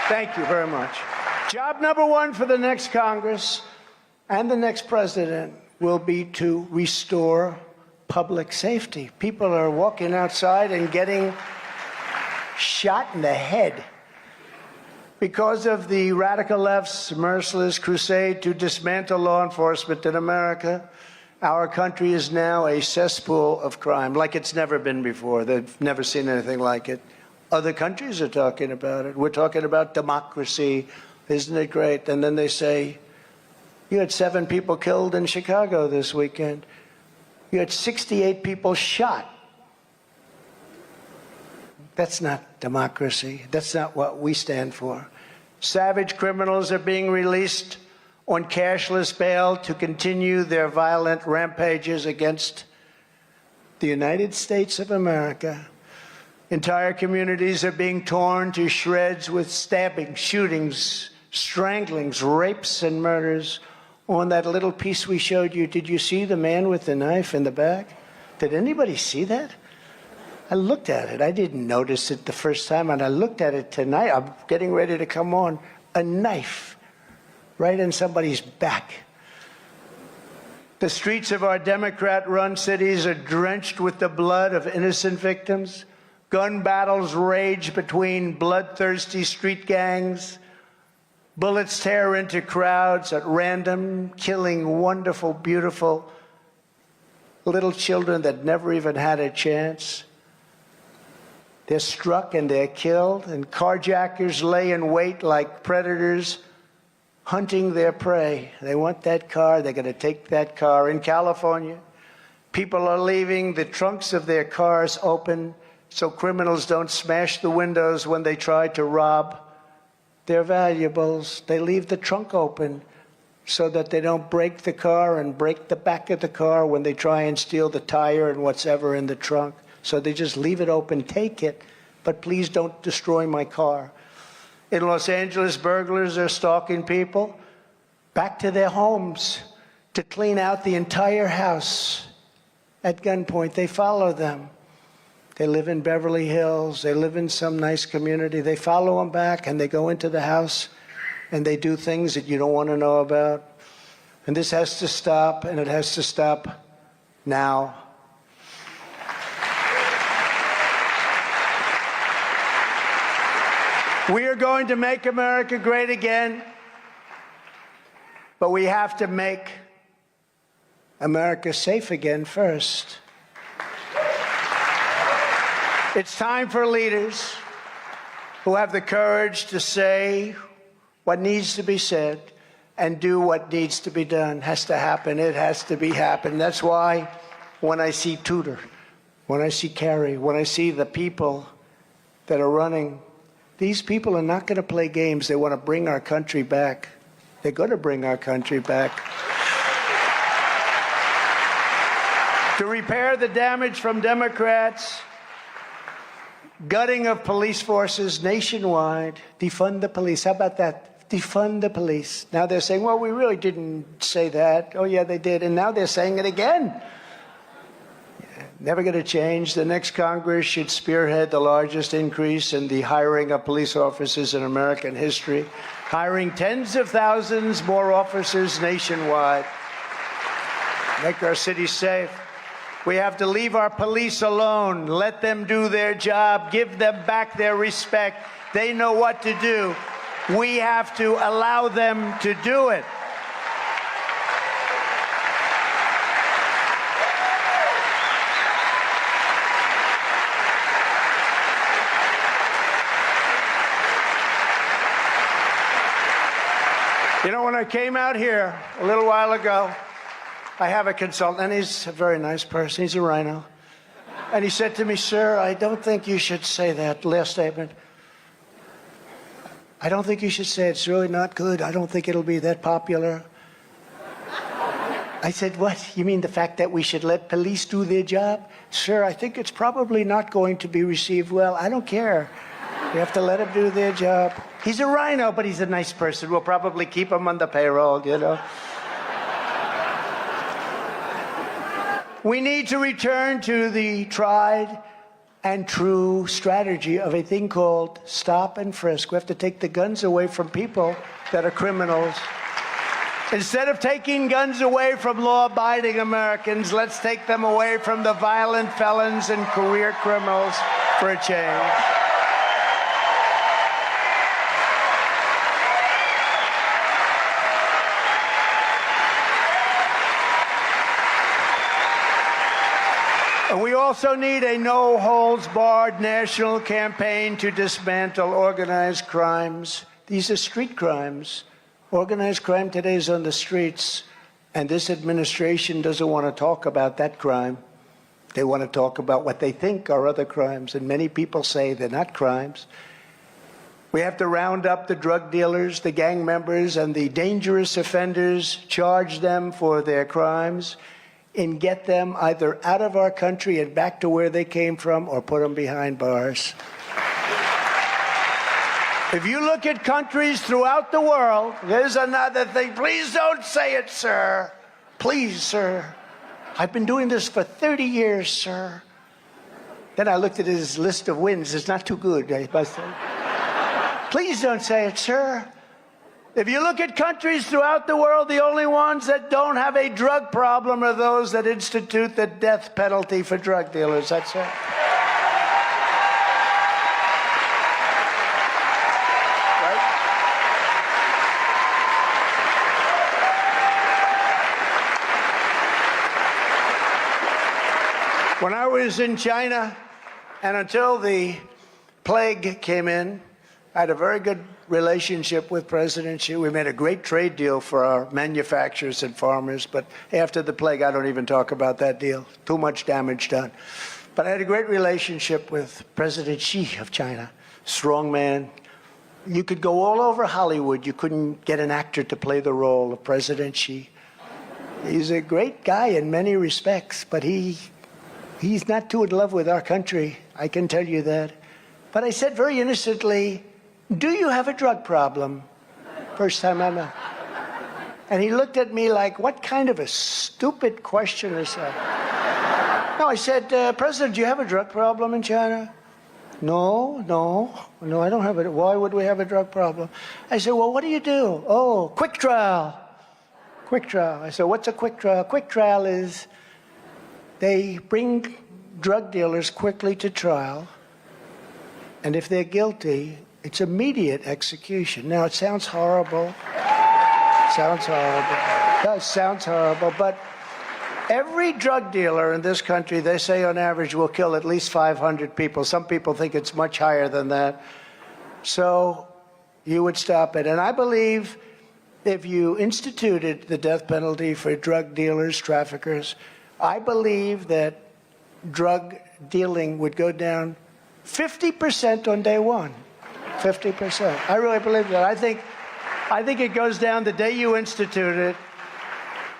Thank you very much. Job number one for the next Congress and the next president will be to restore public safety. People are walking outside and getting shot in the head because of the radical left's merciless crusade to dismantle law enforcement in America. Our country is now a cesspool of crime like it's never been before. They've never seen anything like it. Other countries are talking about it. We're talking about democracy. Isn't it great? And then they say, you had 7 people killed in Chicago this weekend. You had 68 people shot. That's not democracy. That's not what we stand for. Savage criminals are being released on cashless bail to continue their violent rampages against the United States of America. Entire communities are being torn to shreds with stabbings, shootings, stranglings, rapes, and murders. On that little piece we showed you, did you see the man with the knife in the back? Did anybody see that? I looked at it. I didn't notice it the first time, and I looked at it tonight. I'm getting ready to come on. A knife right in somebody's back. The streets of our Democrat-run cities are drenched with the blood of innocent victims. Gun battles rage between bloodthirsty street gangs. Bullets tear into crowds at random, killing wonderful, beautiful little children that never even had a chance. They're struck and they're killed, and carjackers lay in wait like predators, hunting their prey. They want that car, they're going to take that car. In California, people are leaving the trunks of their cars open so criminals don't smash the windows when they try to rob their valuables. They leave the trunk open so that they don't break the car and break the back of the car when they try and steal the tire and whatever in the trunk. So they just leave it open, take it, but please don't destroy my car. In Los Angeles, burglars are stalking people back to their homes to clean out the entire house at gunpoint. They follow them. They live in Beverly Hills. They live in some nice community. They follow them back, and they go into the house, and they do things that you don't want to know about. And this has to stop, and it has to stop now. We are going to make America great again, but we have to make America safe again first. It's time for leaders who have the courage to say what needs to be said and do what needs to be done. Has to happen. It has to be happened. That's why when I see Tudor, when I see Kerry, when I see the people that are running, these people are not going to play games. They want to bring our country back. They're going to bring our country back. To repair the damage from Democrats, gutting of police forces nationwide, defund the police. How about that? Defund the police. Now they're saying, well, we really didn't say that. Oh, yeah, they did. And now they're saying it again. Never going to change. The next Congress should spearhead the largest increase in the hiring of police officers in American history, hiring tens of thousands more officers nationwide. Make our cities safe. We have to leave our police alone. Let them do their job. Give them back their respect. They know what to do. We have to allow them to do it. You know, when I came out here a little while ago, I have a consultant, and he's a very nice person. He's a rhino. And he said to me, sir, I don't think you should say that last statement. I don't think you should say it. It's really not good. I don't think it'll be that popular. I said, what? You mean the fact that we should let police do their job? Sir, I think it's probably not going to be received well. I don't care. You have to let them do their job. He's a rhino, but he's a nice person. We'll probably keep him on the payroll, you know. We need to return to the tried and true strategy of a thing called stop and frisk. We have to take the guns away from people that are criminals. Instead of taking guns away from law-abiding Americans, let's take them away from the violent felons and career criminals for a change. And we also need a no-holds-barred national campaign to dismantle organized crimes. These are street crimes. Organized crime today is on the streets, and this administration doesn't want to talk about that crime. They want to talk about what they think are other crimes, and many people say they're not crimes. We have to round up the drug dealers, the gang members, and the dangerous offenders, charge them for their crimes, and get them either out of our country and back to where they came from or put them behind bars. If you look at countries throughout the world, there's another thing. Please don't say it, sir. Please, sir. I've been doing this for 30 years, sir. Then I looked at his list of wins. It's not too good, I must say. Please don't say it, sir. If you look at countries throughout the world, the only ones that don't have a drug problem are those that institute the death penalty for drug dealers. That's it. Right? When I was in China, and until the plague came in, I had a very good relationship with President Xi. We made a great trade deal for our manufacturers and farmers, but after the plague, I don't even talk about that deal. Too much damage done. But I had a great relationship with President Xi of China. Strong man. You could go all over Hollywood. You couldn't get an actor to play the role of President Xi. He's a great guy in many respects, but he's not too in love with our country. I can tell you that. But I said very innocently, do you have a drug problem? First time I met. And he looked at me like, what kind of a stupid question is that? No, I said, President, do you have a drug problem in China? No, I don't have it. Why would we have a drug problem? I said, well, what do you do? Oh, quick trial. Quick trial. I said, what's a quick trial? Quick trial is they bring drug dealers quickly to trial, and if they're guilty, It's immediate execution. Now, it sounds horrible. Sounds horrible. It does sound horrible, but every drug dealer in this country, they say on average, will kill at least 500 people. Some people think it's much higher than that. So you would stop it. And I believe if you instituted the death penalty for drug dealers, traffickers, I believe that drug dealing would go down 50% on day one. 50%. I really believe that. I think it goes down the day you institute it.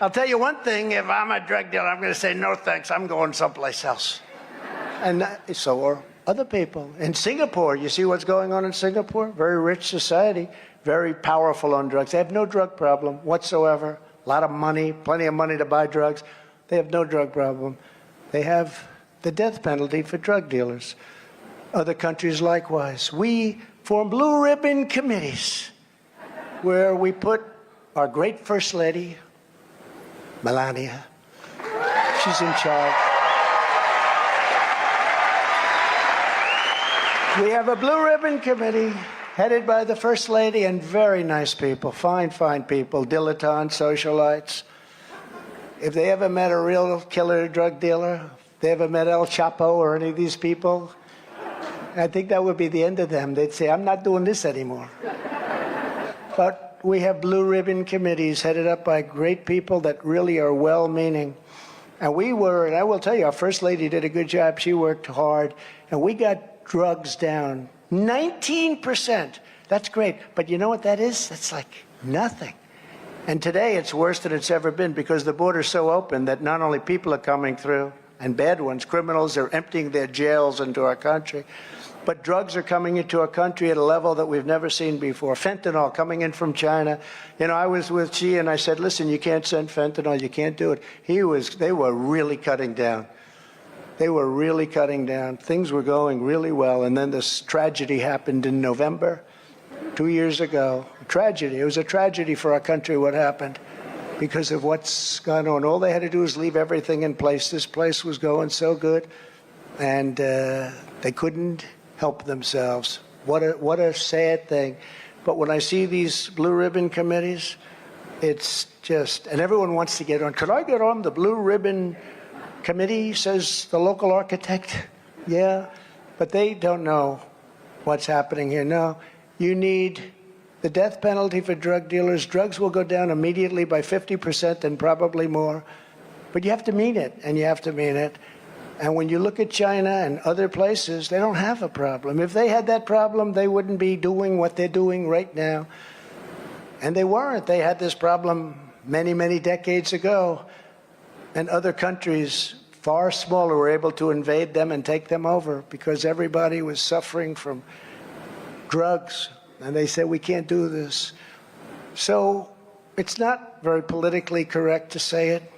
I'll tell you one thing, if I'm a drug dealer, I'm going to say, no thanks, I'm going someplace else. And so are other people. In Singapore, you see what's going on in Singapore? Very rich society, very powerful on drugs. They have no drug problem whatsoever. A lot of money, plenty of money to buy drugs. They have no drug problem. They have the death penalty for drug dealers. Other countries likewise. We form blue ribbon committees where we put our great First Lady, Melania. She's in charge. We have a blue ribbon committee headed by the First Lady and very nice people, fine, fine people, dilettantes, socialites. If they ever met a real killer drug dealer, if they ever met El Chapo or any of these people, I think that would be the end of them. They'd say, I'm not doing this anymore. But we have blue ribbon committees headed up by great people that really are well-meaning. And and I will tell you, our First Lady did a good job. She worked hard. And we got drugs down 19%. That's great. But you know what that is? That's like nothing. And today it's worse than it's ever been because the border's so open that not only people are coming through, and bad ones, criminals are emptying their jails into our country, but drugs are coming into our country at a level that we've never seen before. Fentanyl coming in from China. You know, I was with Xi and I said, listen, you can't send fentanyl, you can't do it. They were really cutting down. They were really cutting down. Things were going really well. And then this tragedy happened in November, 2 years ago. A tragedy. It was a tragedy for our country what happened because of what's gone on. All they had to do was leave everything in place. This place was going so good, and they couldn't help themselves. What a sad thing. But when I see these blue ribbon committees, it's just, and everyone wants to get on. Could I get on the blue ribbon committee, says the local architect? Yeah, but they don't know what's happening here. No, you need the death penalty for drug dealers. Drugs will go down immediately by 50% and probably more. But you have to mean it, and you have to mean it. And when you look at China and other places, they don't have a problem. If they had that problem, they wouldn't be doing what they're doing right now. And they weren't. They had this problem many, many decades ago. And other countries, far smaller, were able to invade them and take them over because everybody was suffering from drugs. And they said, we can't do this. So it's not very politically correct to say it,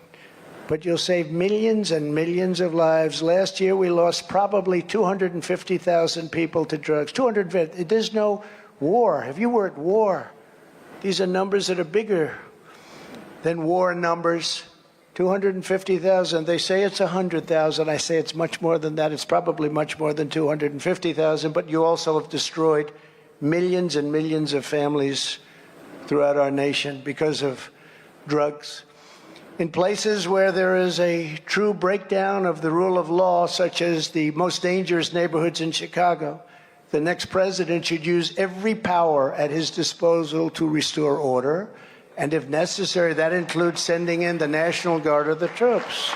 but you'll save millions and millions of lives. Last year, we lost probably 250,000 people to drugs. 250. There's no war. If you were at war, these are numbers that are bigger than war numbers. 250,000. They say it's 100,000. I say it's much more than that. It's probably much more than 250,000. But you also have destroyed millions and millions of families throughout our nation because of drugs. In places where there is a true breakdown of the rule of law, such as the most dangerous neighborhoods in Chicago, the next president should use every power at his disposal to restore order. And if necessary, that includes sending in the National Guard or the troops.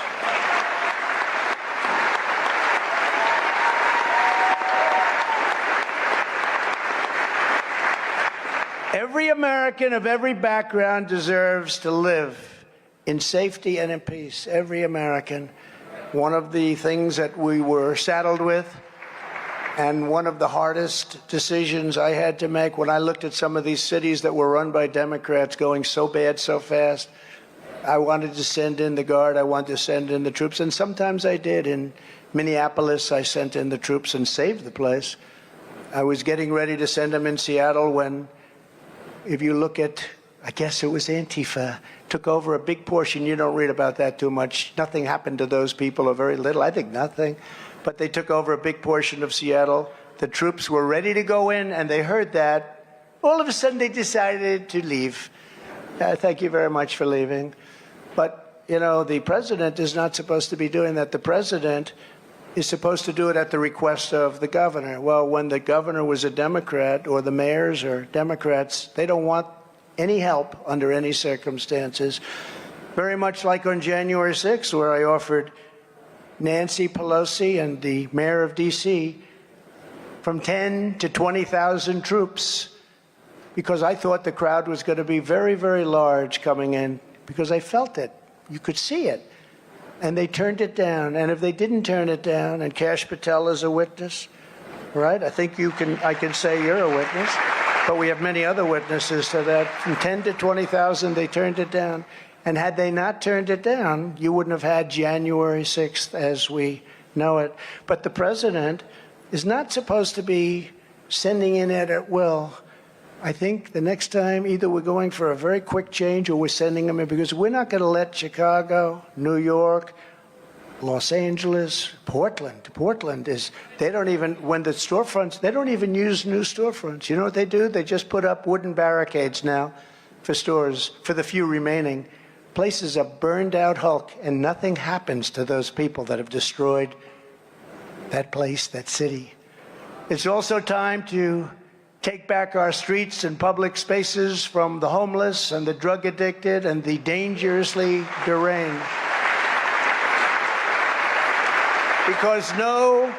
Every American of every background deserves to live in safety and in peace. Every American. One of the things that we were saddled with, and one of the hardest decisions I had to make when I looked at some of these cities that were run by Democrats going so bad so fast, I wanted to send in the Guard, I wanted to send in the troops, and sometimes I did. In Minneapolis, I sent in the troops and saved the place. I was getting ready to send them in Seattle when, if you look at, I guess it was Antifa, took over a big portion. You don't read about that too much. Nothing happened to those people, or very little. I think nothing. But they took over a big portion of Seattle. The troops were ready to go in, and they heard that. All of a sudden, they decided to leave. Thank you very much for leaving. But, you know, the president is not supposed to be doing that. The president is supposed to do it at the request of the governor. Well, when the governor was a Democrat, or the mayors are Democrats, they don't want any help under any circumstances. Very much like on January 6th, where I offered Nancy Pelosi and the mayor of D.C. from 10 to 20,000 troops, because I thought the crowd was going to be very, very large coming in, because I felt it. You could see it. And they turned it down. And if they didn't turn it down, and Kash Patel is a witness, right? I think I can say you're a witness, but we have many other witnesses to that. From 10 to 20,000, they turned it down. And had they not turned it down, you wouldn't have had January 6th as we know it. But the president is not supposed to be sending in it at will. I think the next time, either we're going for a very quick change or we're sending them in, because we're not going to let Chicago, New York, Los Angeles, Portland is, they don't even, when the storefronts, they don't even use new storefronts. You know what they do? They just put up wooden barricades now for stores, for the few remaining. Places are burned out Hulk, and nothing happens to those people that have destroyed that place, that city. It's also time to take back our streets and public spaces from the homeless and the drug addicted and the dangerously deranged. Because no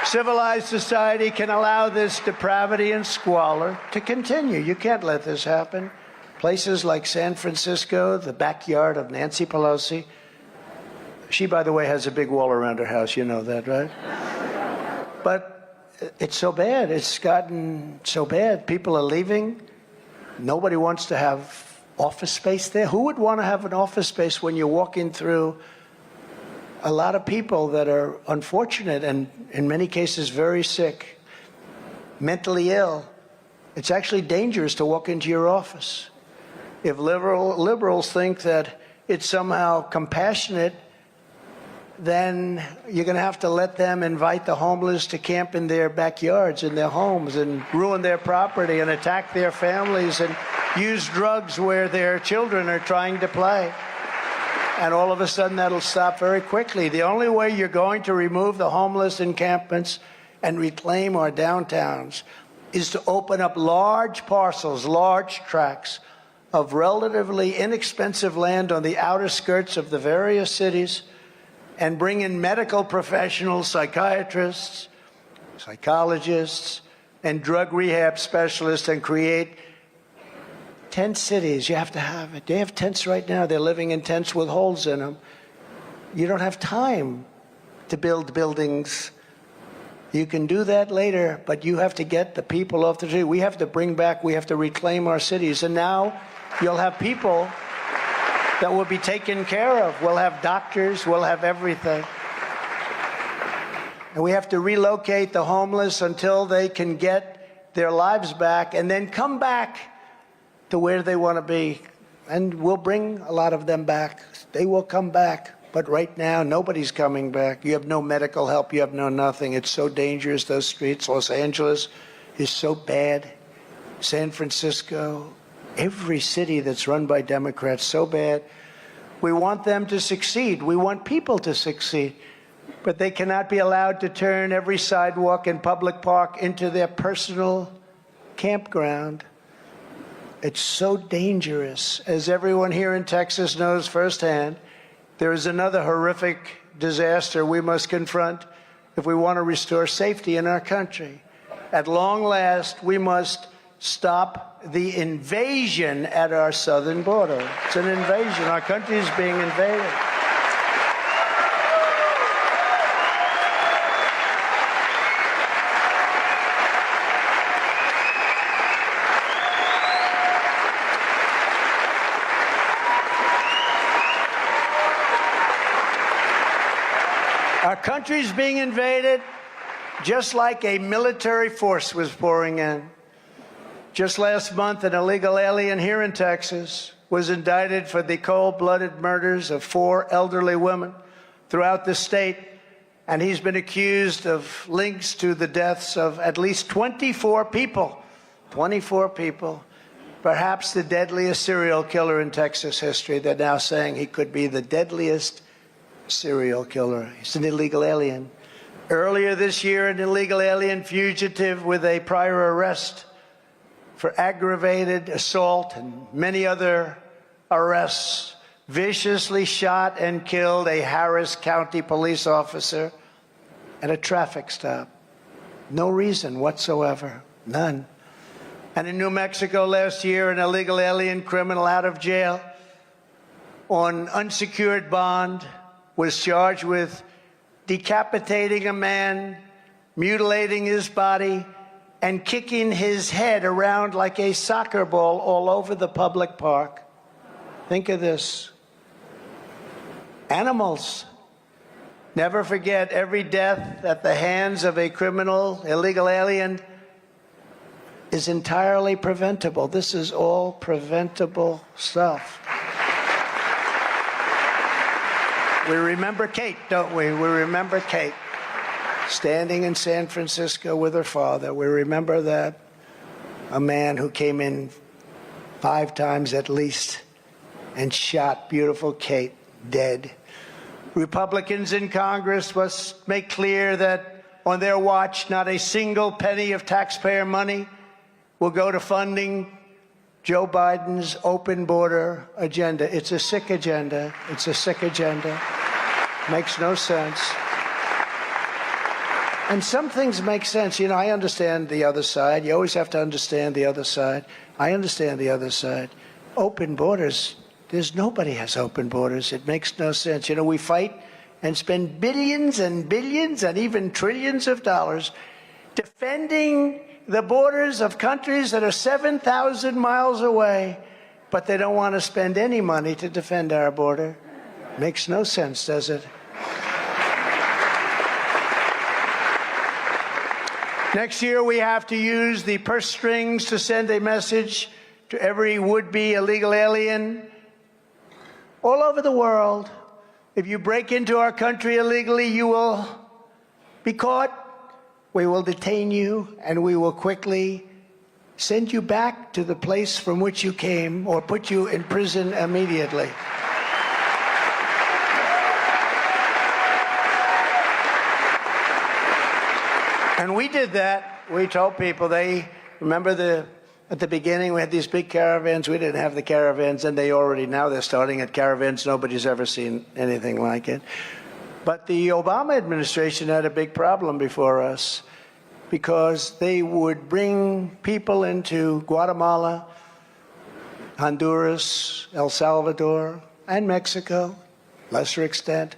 civilized society can allow this depravity and squalor to continue. You can't let this happen. Places like San Francisco, the backyard of Nancy Pelosi. She, by the way, has a big wall around her house. You know that, right? But it's so bad. It's gotten so bad. People are leaving. Nobody wants to have office space there. Who would want to have an office space when you're walking through a lot of people that are unfortunate and, in many cases, very sick, mentally ill? It's actually dangerous to walk into your office. If liberals think that it's somehow compassionate, then you're going to have to let them invite the homeless to camp in their backyards, in their homes, and ruin their property and attack their families and use drugs where their children are trying to play. And all of a sudden, that'll stop very quickly. The only way you're going to remove the homeless encampments and reclaim our downtowns is to open up large parcels, large tracts of relatively inexpensive land on the outer skirts of the various cities, and bring in medical professionals, psychiatrists, psychologists, and drug rehab specialists, and create tent cities. You have to have it. They have tents right now. They're living in tents with holes in them. You don't have time to build buildings. You can do that later, but you have to get the people off the street. We have to reclaim our cities. And now you'll have people that will be taken care of. We'll have doctors, we'll have everything. And we have to relocate the homeless until they can get their lives back and then come back to where they want to be. And we'll bring a lot of them back. They will come back. But right now, nobody's coming back. You have no medical help. You have no nothing. It's so dangerous, those streets. Los Angeles is so bad. San Francisco, every city that's run by Democrats, so bad. We want them to succeed. We want people to succeed. But they cannot be allowed to turn every sidewalk and public park into their personal campground. It's so dangerous. As everyone here in Texas knows firsthand, there is another horrific disaster we must confront if we want to restore safety in our country. At long last, we must stop the invasion at our southern border. It's an invasion. Our country is being invaded. Our country's being invaded just like a military force was pouring in. Just last month, an illegal alien here in Texas was indicted for the cold-blooded murders of 4 elderly women throughout the state and he's been accused of links to the deaths of at least 24 people. 24 people. Perhaps the deadliest serial killer in Texas history. They're now saying he could be the deadliest serial killer. He's an illegal alien. Earlier this year, an illegal alien fugitive with a prior arrest for aggravated assault and many other arrests viciously shot and killed a Harris County police officer at a traffic stop. No reason whatsoever. None. And in New Mexico last year, an illegal alien criminal out of jail on unsecured bond was charged with decapitating a man, mutilating his body, and kicking his head around like a soccer ball all over the public park. Think of this. Animals. Never forget, every death at the hands of a criminal, illegal alien, is entirely preventable. This is all preventable stuff. We remember Kate, don't we? We remember Kate standing in San Francisco with her father. We remember that. A man who came in 5 times at least and shot beautiful Kate dead. Republicans in Congress must make clear that on their watch, not a single penny of taxpayer money will go to funding Joe Biden's open border agenda. It's a sick agenda. It's a sick agenda. Makes no sense. And some things make sense. You know, I understand the other side. You always have to understand the other side. I understand the other side. Open borders. Nobody has open borders. It makes no sense. You know, we fight and spend billions and billions and even trillions of dollars defending the borders of countries that are 7,000 miles away, but they don't want to spend any money to defend our border. Makes no sense, does it? Next year, we have to use the purse strings to send a message to every would-be illegal alien all over the world. If you break into our country illegally, you will be caught. We will detain you, and we will quickly send you back to the place from which you came or put you in prison immediately. And we did that. We told people, remember at the beginning we had these big caravans. We didn't have the caravans, and now they're starting at caravans. Nobody's ever seen anything like it. But the Obama administration had a big problem before us because they would bring people into Guatemala, Honduras, El Salvador, and Mexico, lesser extent,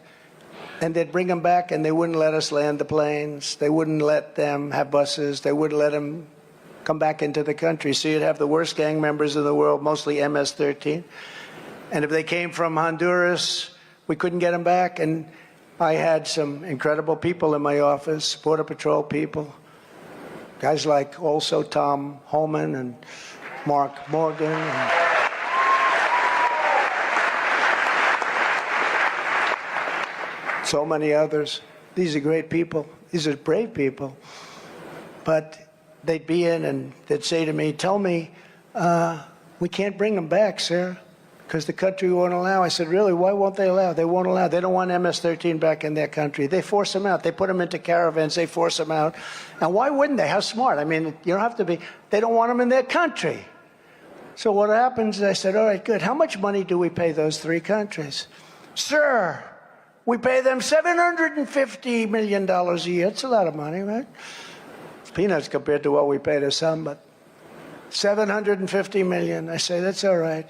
and they'd bring them back, and they wouldn't let us land the planes. They wouldn't let them have buses. They wouldn't let them come back into the country. So you'd have the worst gang members in the world, mostly MS-13. And if they came from Honduras, we couldn't get them back. And I had some incredible people in my office, Border Patrol people, guys like also Tom Holman and Mark Morgan. And so many others. These are great people. These are brave people. But they'd be in and they'd say to me, tell me, we can't bring them back, sir, because the country won't allow. I said, really, why won't they allow? They won't allow. They don't want MS-13 back in their country. They force them out. They put them into caravans. They force them out. And why wouldn't they? How smart. I mean, you don't have to be. They don't want them in their country. So what happens, I said, all right, good. How much money do we pay those 3 countries? Sir, we pay them $750 million a year. It's a lot of money, right? It's peanuts compared to what we pay to some, but $750 million. I say, that's all right.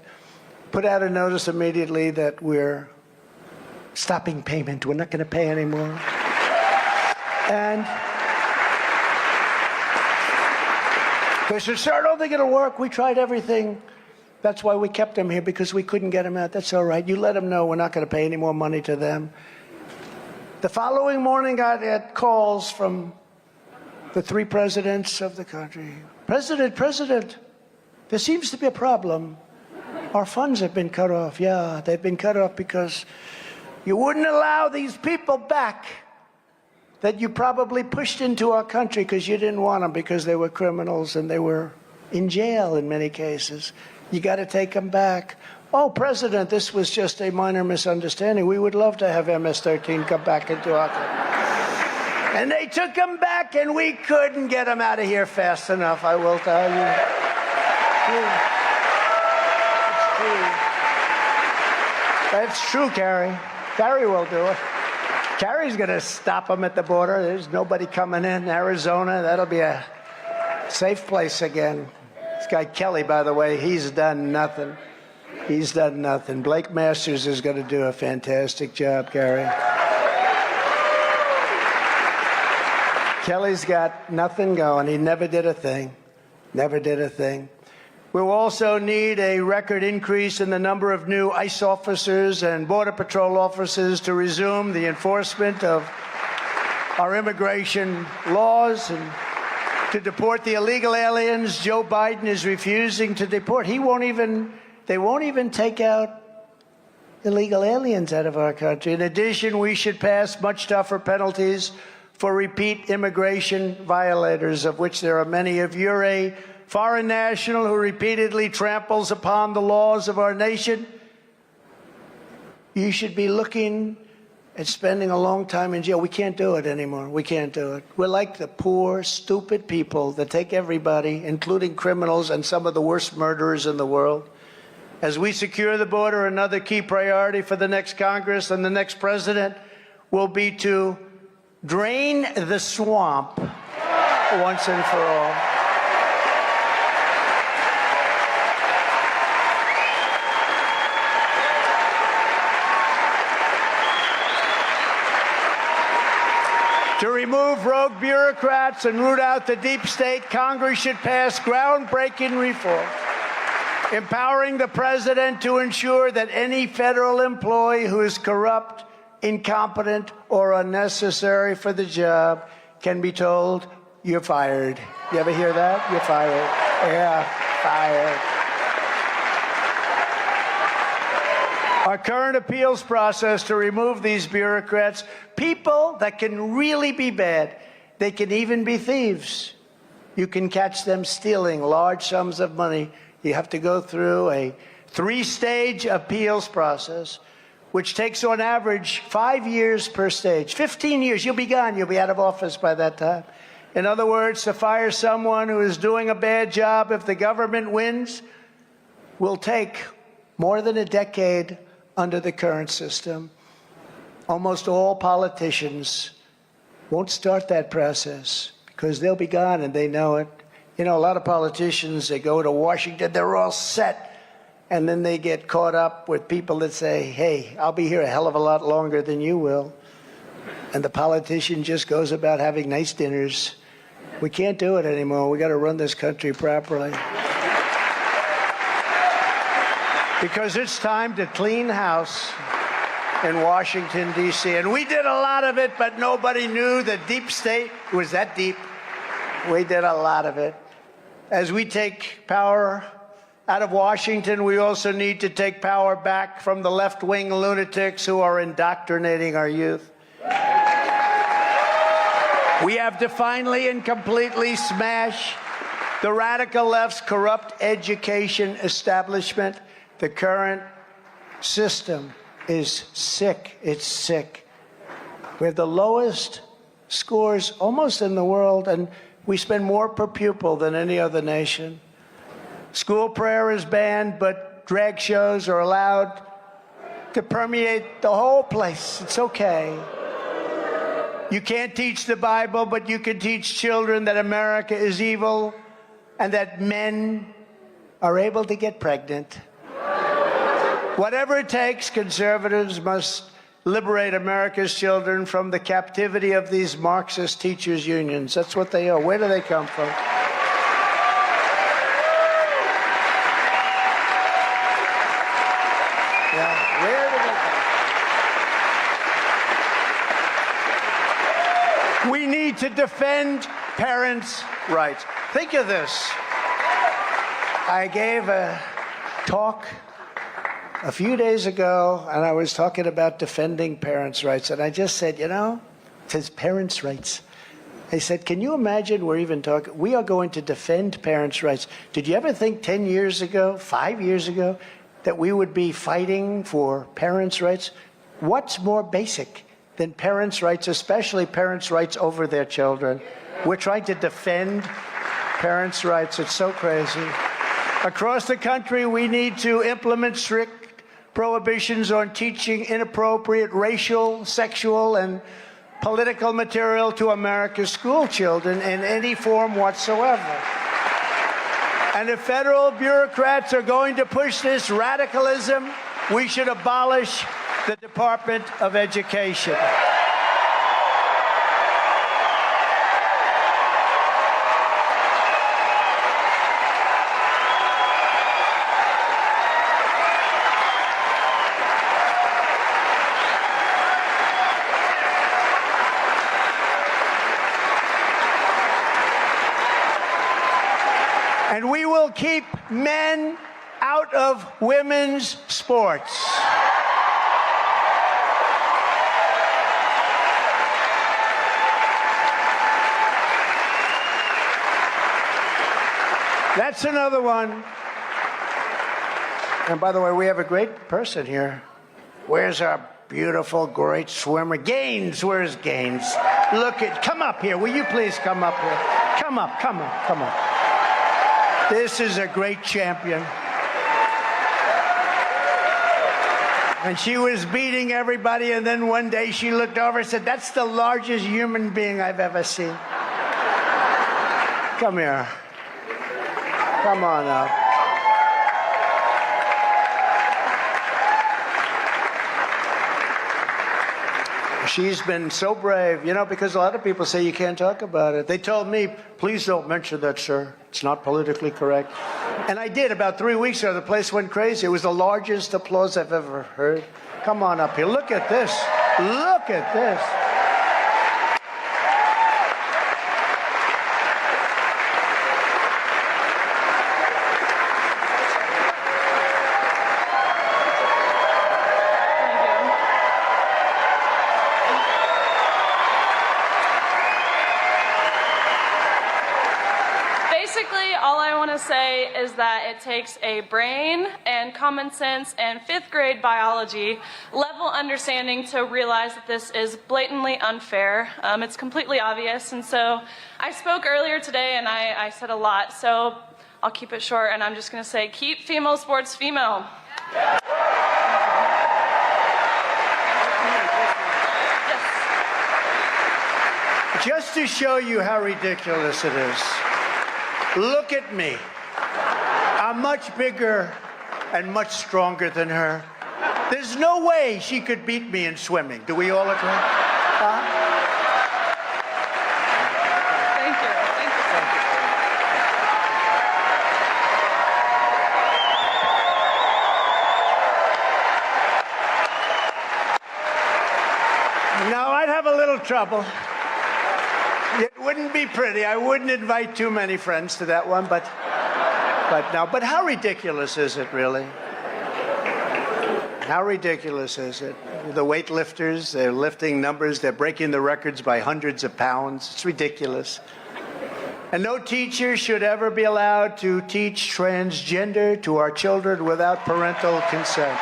Put out a notice immediately that we're stopping payment. We're not going to pay anymore. And they said, sir, I don't think it'll work. We tried everything. That's why we kept them here, because we couldn't get them out. That's all right. You let them know we're not going to pay any more money to them. The following morning, I had calls from the 3 presidents of the country. President, there seems to be a problem. Our funds have been cut off. Yeah, they've been cut off because you wouldn't allow these people back. that you probably pushed into our country because you didn't want them because they were criminals and they were in jail in many cases. You got to take them back. Oh, President, this was just a minor misunderstanding. We would love to have MS-13 come back into our country. And they took them back, and we couldn't get them out of here fast enough, I will tell you. It's true, Carrie. Carrie will do it. Carrie's going to stop them at the border. There's nobody coming in. Arizona, that'll be a safe place again. This guy Kelly, by the way, he's done nothing. He's done nothing. Blake Masters is going to do a fantastic job, Carrie. Kelly's got nothing going. He never did a thing. Never did a thing. We'll also need a record increase in the number of new ICE officers and Border Patrol officers to resume the enforcement of our immigration laws and to deport the illegal aliens Joe Biden is refusing to deport. They won't even take out illegal aliens out of our country. In addition, we should pass much tougher penalties for repeat immigration violators, of which there are many. If you're a foreign national who repeatedly tramples upon the laws of our nation, you should be looking at spending a long time in jail. We can't do it anymore. We can't do it. We're like the poor, stupid people that take everybody, including criminals and some of the worst murderers in the world. As we secure the border, another key priority for the next Congress and the next president will be to drain the swamp once and for all. To remove rogue bureaucrats and root out the deep state, Congress should pass groundbreaking reforms, empowering the president to ensure that any federal employee who is corrupt, incompetent, or unnecessary for the job can be told, "You're fired." You ever hear that? You're fired. Yeah, fired. Our current appeals process to remove these bureaucrats, people that can really be bad, they can even be thieves. You can catch them stealing large sums of money. You have to go through a 3-stage appeals process, which takes on average 5 years per stage. 15 years, you'll be gone. You'll be out of office by that time. In other words, to fire someone who is doing a bad job if the government wins will take more than a decade under the current system. Almost all politicians won't start that process because they'll be gone and they know it. You know, a lot of politicians, they go to Washington, they're all set, and then they get caught up with people that say, "Hey, I'll be here a hell of a lot longer than you will." And the politician just goes about having nice dinners. We can't do it anymore. We got to run this country properly. Because it's time to clean house in Washington, D.C. And we did a lot of it, but nobody knew the deep state was that deep. We did a lot of it. As we take power out of Washington, we also need to take power back from the left-wing lunatics who are indoctrinating our youth. We have to finally and completely smash the radical left's corrupt education establishment. The current system is sick. It's sick. We have the lowest scores almost in the world, and we spend more per pupil than any other nation. School prayer is banned, but drag shows are allowed to permeate the whole place. It's okay. You can't teach the Bible, but you can teach children that America is evil and that men are able to get pregnant. Whatever it takes, conservatives must liberate America's children from the captivity of these Marxist teachers' unions. That's what they are. Where do they come from? Yeah, where do they come from? We need to defend parents' rights. Think of this. I gave a talk a few days ago, and I was talking about defending parents' rights, and I just said, you know, says parents' rights. They said, can you imagine we're even talking, we are going to defend parents' rights. Did you ever think 10 years ago, 5 years ago, that we would be fighting for parents' rights? What's more basic than parents' rights, especially parents' rights over their children? We're trying to defend parents' rights. It's so crazy. Across the country, we need to implement strict prohibitions on teaching inappropriate racial, sexual, and political material to America's school children in any form whatsoever. And if federal bureaucrats are going to push this radicalism, we should abolish the Department of Education. And we will keep men out of women's sports. That's another one. And by the way, we have a great person here. Where's our beautiful, great swimmer? Gaines, where's Gaines? Come up here. Will you please come up here? Come up. This is a great champion. And she was beating everybody, and then one day she looked over and said, that's the largest human being I've ever seen. Come here. Come on up. She's been so brave, because a lot of people say you can't talk about it. They told me, please don't mention that, sir. It's not politically correct. And I did. About 3 weeks ago, the place went crazy. It was the largest applause I've ever heard. Come on up here. Look at this. Look at this. Basically, all I want to say is that it takes a brain and common sense and fifth grade biology level understanding to realize that this is blatantly unfair. It's completely obvious. And so I spoke earlier today and I said a lot. So I'll keep it short and I'm just going to say, keep female sports female. Yes. Just to show you how ridiculous it is. Look at me. I'm much bigger and much stronger than her. There's no way she could beat me in swimming. Do we all agree? Huh? Thank you. Now, I'd have a little trouble. It wouldn't be pretty. I wouldn't invite too many friends to that one, but how ridiculous is it, really? How ridiculous is it? The weightlifters, they're lifting numbers, they're breaking the records by hundreds of pounds. It's ridiculous. And no teacher should ever be allowed to teach transgender to our children without parental consent.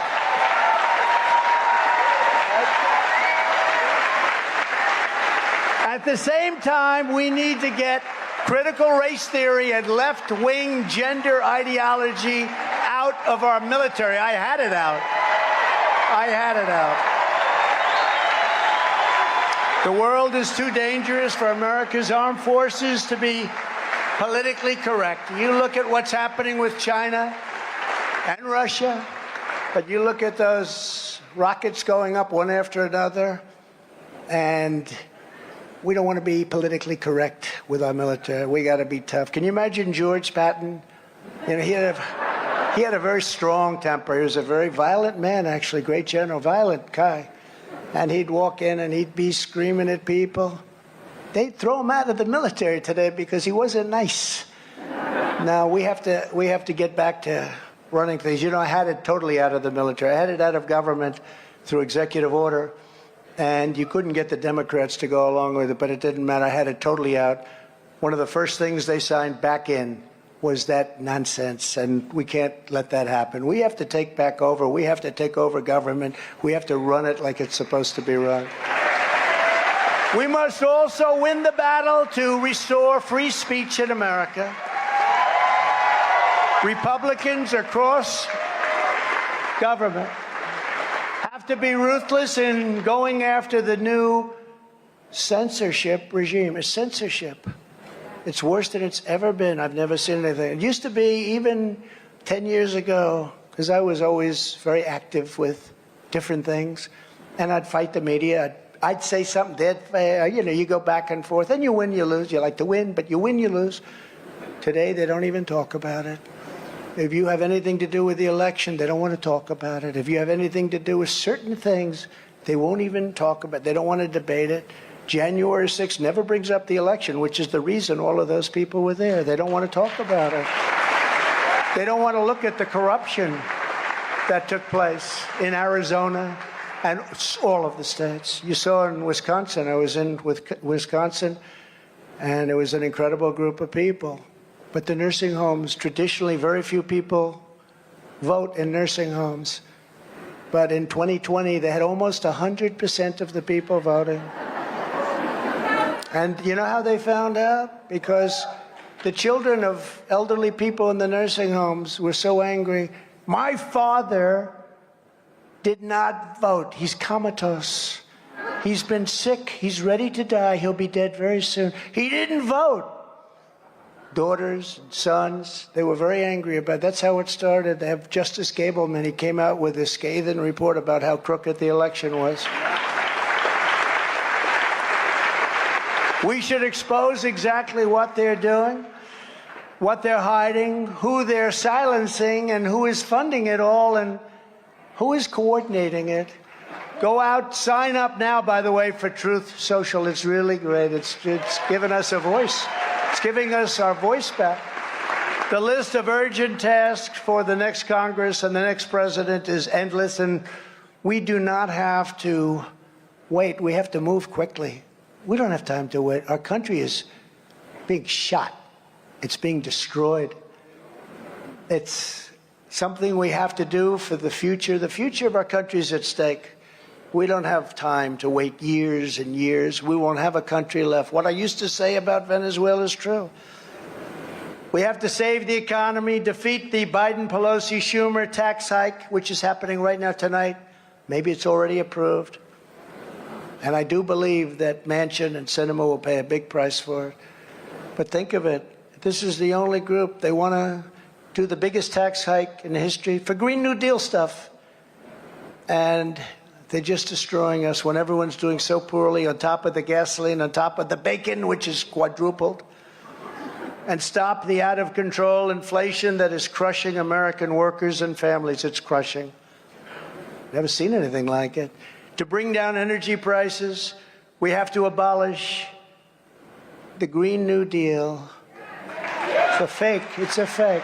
At the same time, we need to get critical race theory and left-wing gender ideology out of our military. I had it out. The world is too dangerous for America's armed forces to be politically correct. You look at what's happening with China and Russia, but you look at those rockets going up one after another, and we don't want to be politically correct with our military. We got to be tough. Can you imagine George Patton? He had a very strong temper. He was a very violent man, actually, great general, violent guy. And he'd walk in and he'd be screaming at people. They'd throw him out of the military today because he wasn't nice. Now we have to get back to running things. I had it totally out of the military. I had it out of government through executive order. and you couldn't get the Democrats to go along with it, but it didn't matter. I had it totally out. One of the first things they signed back in was that nonsense, and we can't let that happen. We have to take back over. We have to take over government. We have to run it like it's supposed to be run. We must also win the battle to restore free speech in America. Republicans across government have to be ruthless in going after the new censorship regime. It's censorship. It's worse than it's ever been. I've never seen anything. It used to be, even 10 years ago, because I was always very active with different things, and I'd fight the media. I'd say something dead fair. You go back and forth, and you win, you lose. You like to win, but you win, you lose. Today, they don't even talk about it. If you have anything to do with the election, they don't want to talk about it. If you have anything to do with certain things, they won't even talk about it. They don't want to debate it. January 6th never brings up the election, which is the reason all of those people were there. They don't want to talk about it. They don't want to look at the corruption that took place in Arizona and all of the states. You saw in Wisconsin. I was in Wisconsin, and it was an incredible group of people. But the nursing homes, traditionally, very few people vote in nursing homes. But in 2020, they had almost 100% of the people voting. And you know how they found out? Because the children of elderly people in the nursing homes were so angry. My father did not vote. He's comatose. He's been sick. He's ready to die. He'll be dead very soon. He didn't vote. Daughters, sons, they were very angry about it. That's how it started. They have Justice Gableman. He came out with a scathing report about how crooked the election was. We should expose exactly what they're doing, what they're hiding, who they're silencing, and who is funding it all, and who is coordinating it. Go out, sign up now, by the way, for Truth Social. It's really great. It's given us a voice. It's giving us our voice back. The list of urgent tasks for the next Congress and the next president is endless, and we do not have to wait. We have to move quickly. We don't have time to wait. Our country is being shot. It's being destroyed. It's something we have to do for the future. The future of our country is at stake. We don't have time to wait years and years. We won't have a country left. What I used to say about Venezuela is true. We have to save the economy, defeat the Biden-Pelosi-Schumer tax hike, which is happening right now tonight. Maybe it's already approved. And I do believe that Manchin and Sinema will pay a big price for it. But think of it. This is the only group. They want to do the biggest tax hike in history for Green New Deal stuff. And they're just destroying us when everyone's doing so poorly, on top of the gasoline, on top of the bacon, which is quadrupled. And stop the out-of-control inflation that is crushing American workers and families. It's crushing. Never seen anything like it. To bring down energy prices, we have to abolish the Green New Deal. It's a fake. It's a fake.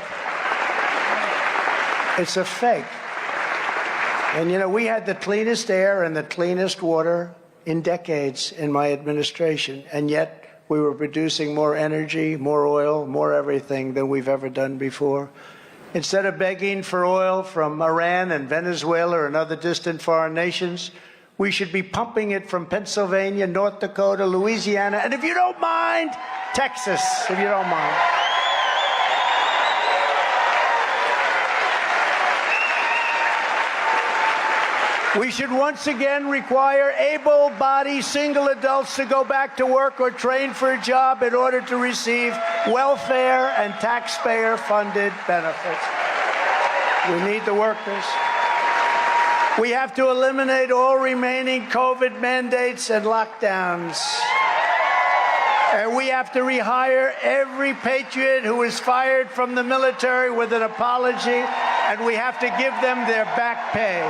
It's a fake. And, you know, we had the cleanest air and the cleanest water in decades in my administration, and yet we were producing more energy, more oil, more everything than we've ever done before. Instead of begging for oil from Iran and Venezuela and other distant foreign nations, we should be pumping it from Pennsylvania, North Dakota, Louisiana, and if you don't mind, Texas, if you don't mind. We should once again require able-bodied single adults to go back to work or train for a job in order to receive welfare and taxpayer-funded benefits. We need the workers. We have to eliminate all remaining COVID mandates and lockdowns. And we have to rehire every patriot who was fired from the military with an apology, and we have to give them their back pay.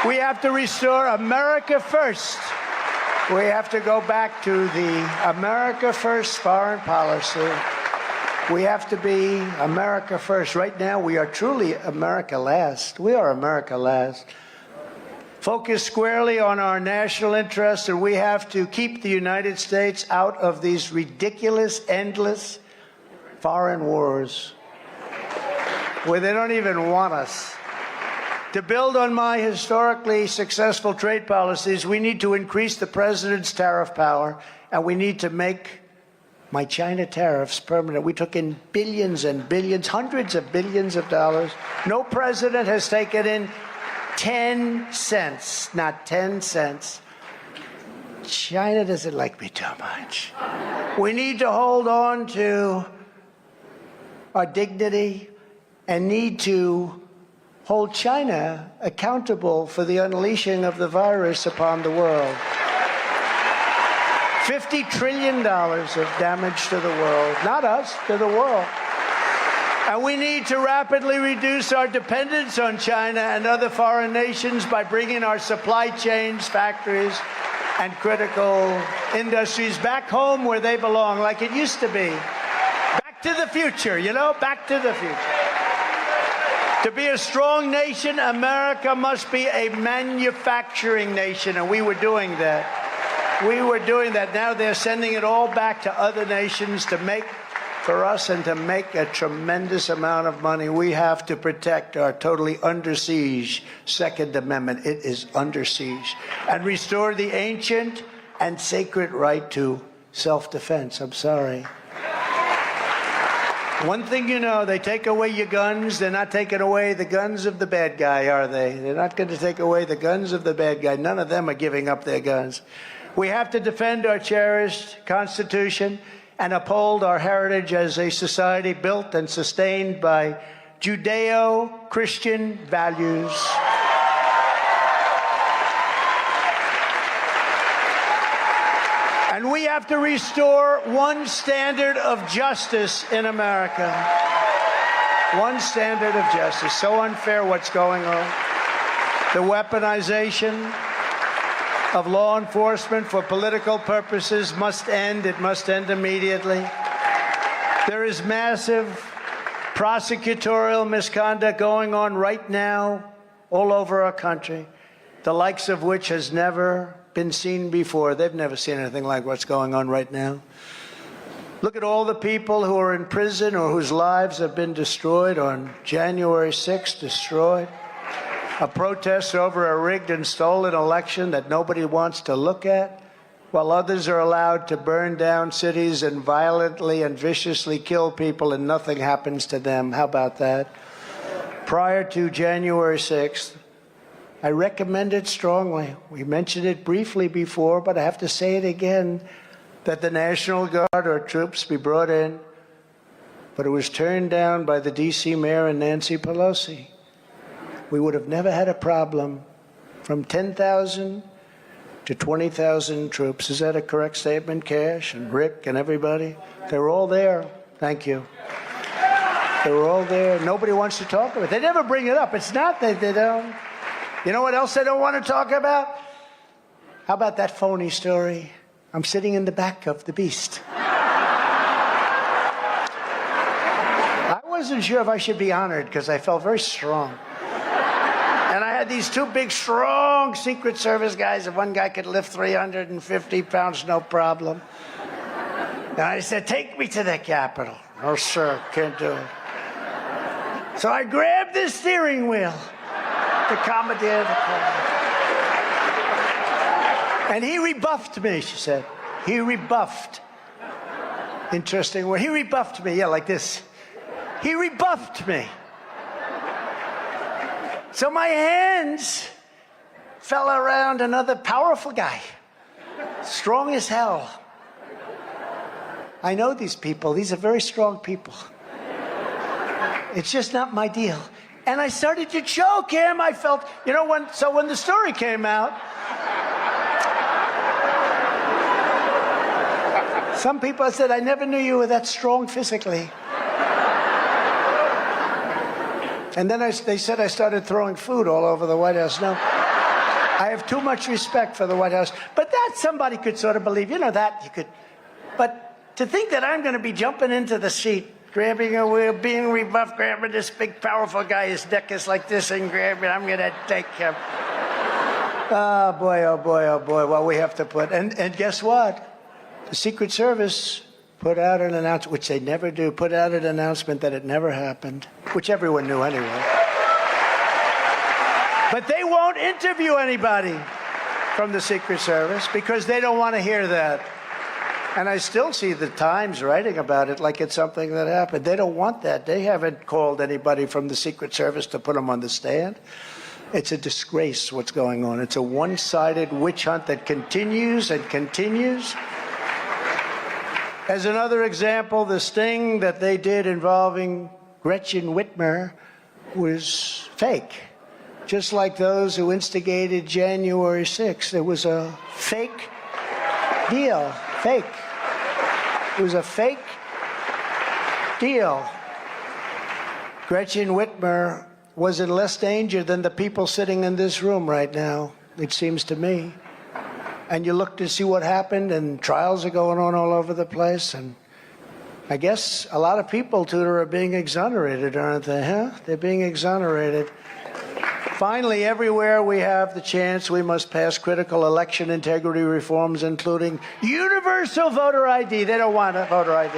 We have to restore America First. We have to go back to the America First foreign policy. We have to be America first. Right now, we are truly America last. We are America last. Focus squarely on our national interests, and we have to keep the United States out of these ridiculous, endless foreign wars where they don't even want us. To build on my historically successful trade policies, we need to increase the president's tariff power, and we need to make my China tariffs permanent. We took in billions and billions, hundreds of billions of dollars. No president has taken in 10 cents, not 10 cents. China doesn't like me too much. We need to hold on to our dignity and need to hold China accountable for the unleashing of the virus upon the world. $50 trillion of damage to the world, not us, to the world. And we need to rapidly reduce our dependence on China and other foreign nations by bringing our supply chains, factories, and critical industries back home where they belong, like it used to be. Back to the future, you know, back to the future. To be a strong nation, America must be a manufacturing nation, and we were doing that. We were doing that. Now they're sending it all back to other nations to make for us and to make a tremendous amount of money. We have to protect our totally under siege Second Amendment. It is under siege. And restore the ancient and sacred right to self-defense. I'm sorry. One thing you know, they take away your guns. They're not taking away the guns of the bad guy, are they? They're not going to take away the guns of the bad guy. None of them are giving up their guns. We have to defend our cherished Constitution and uphold our heritage as a society built and sustained by Judeo-Christian values. And we have to restore one standard of justice in America. One standard of justice. So unfair what's going on. The weaponization of law enforcement for political purposes must end. It must end immediately. There is massive prosecutorial misconduct going on right now all over our country, the likes of which has never been seen before. They've never seen anything like what's going on right now. Look at all the people who are in prison or whose lives have been destroyed on January 6th, destroyed. A protest over a rigged and stolen election that nobody wants to look at, while others are allowed to burn down cities and violently and viciously kill people and nothing happens to them. How about that? Prior to January 6th, I recommend it strongly. We mentioned it briefly before, but I have to say it again, that the National Guard or troops be brought in, but it was turned down by the D.C. mayor and Nancy Pelosi. We would have never had a problem from 10,000 to 20,000 troops. Is that a correct statement, Cash and Rick and everybody? They were all there. Thank you. They were all there. Nobody wants to talk about it. They never bring it up. It's not that they don't. You know what else they don't want to talk about? How about that phony story? I'm sitting in the back of the Beast. I wasn't sure if I should be honored because I felt very strong. And I had these two big, strong Secret Service guys, and one guy could lift 350 pounds, no problem. And I said, take me to the Capitol. Oh, sir, can't do it. So I grabbed the steering wheel to commandeer the car. And he rebuffed me, she said. He rebuffed. Interesting word. He rebuffed me, yeah, like this. He rebuffed me. So my hands fell around another powerful guy, strong as hell. I know these people. These are very strong people. It's just not my deal. And I started to choke him. I felt, you know, when the story came out, some people said, I never knew you were that strong physically. And then they said I started throwing food all over the White House. No, I have too much respect for the White House. But that somebody could sort of believe, you know, that you could. But to think that I'm going to be jumping into the seat grabbing a wheel, being rebuffed, grabbing this big, powerful guy. His neck is like this and grabbing. I'm going to take him. Oh, boy, oh, boy, oh, boy. Well, we have to put... And guess what? The Secret Service put out an announcement, which they never do, put out an announcement that it never happened, which everyone knew anyway. But they won't interview anybody from the Secret Service because they don't want to hear that. And I still see the Times writing about it like it's something that happened. They don't want that. They haven't called anybody from the Secret Service to put them on the stand. It's a disgrace what's going on. It's a one-sided witch hunt that continues and continues. As another example, the sting that they did involving Gretchen Whitmer was fake. Just like those who instigated January 6th. It was a fake deal. Fake. It was a fake deal. Gretchen Whitmer was in less danger than the people sitting in this room right now, it seems to me. And you look to see what happened, and trials are going on all over the place. And I guess a lot of people, Tudor, are being exonerated, aren't they, huh? They're being exonerated. Finally, everywhere we have the chance, we must pass critical election integrity reforms, including universal voter ID. They don't want a voter ID.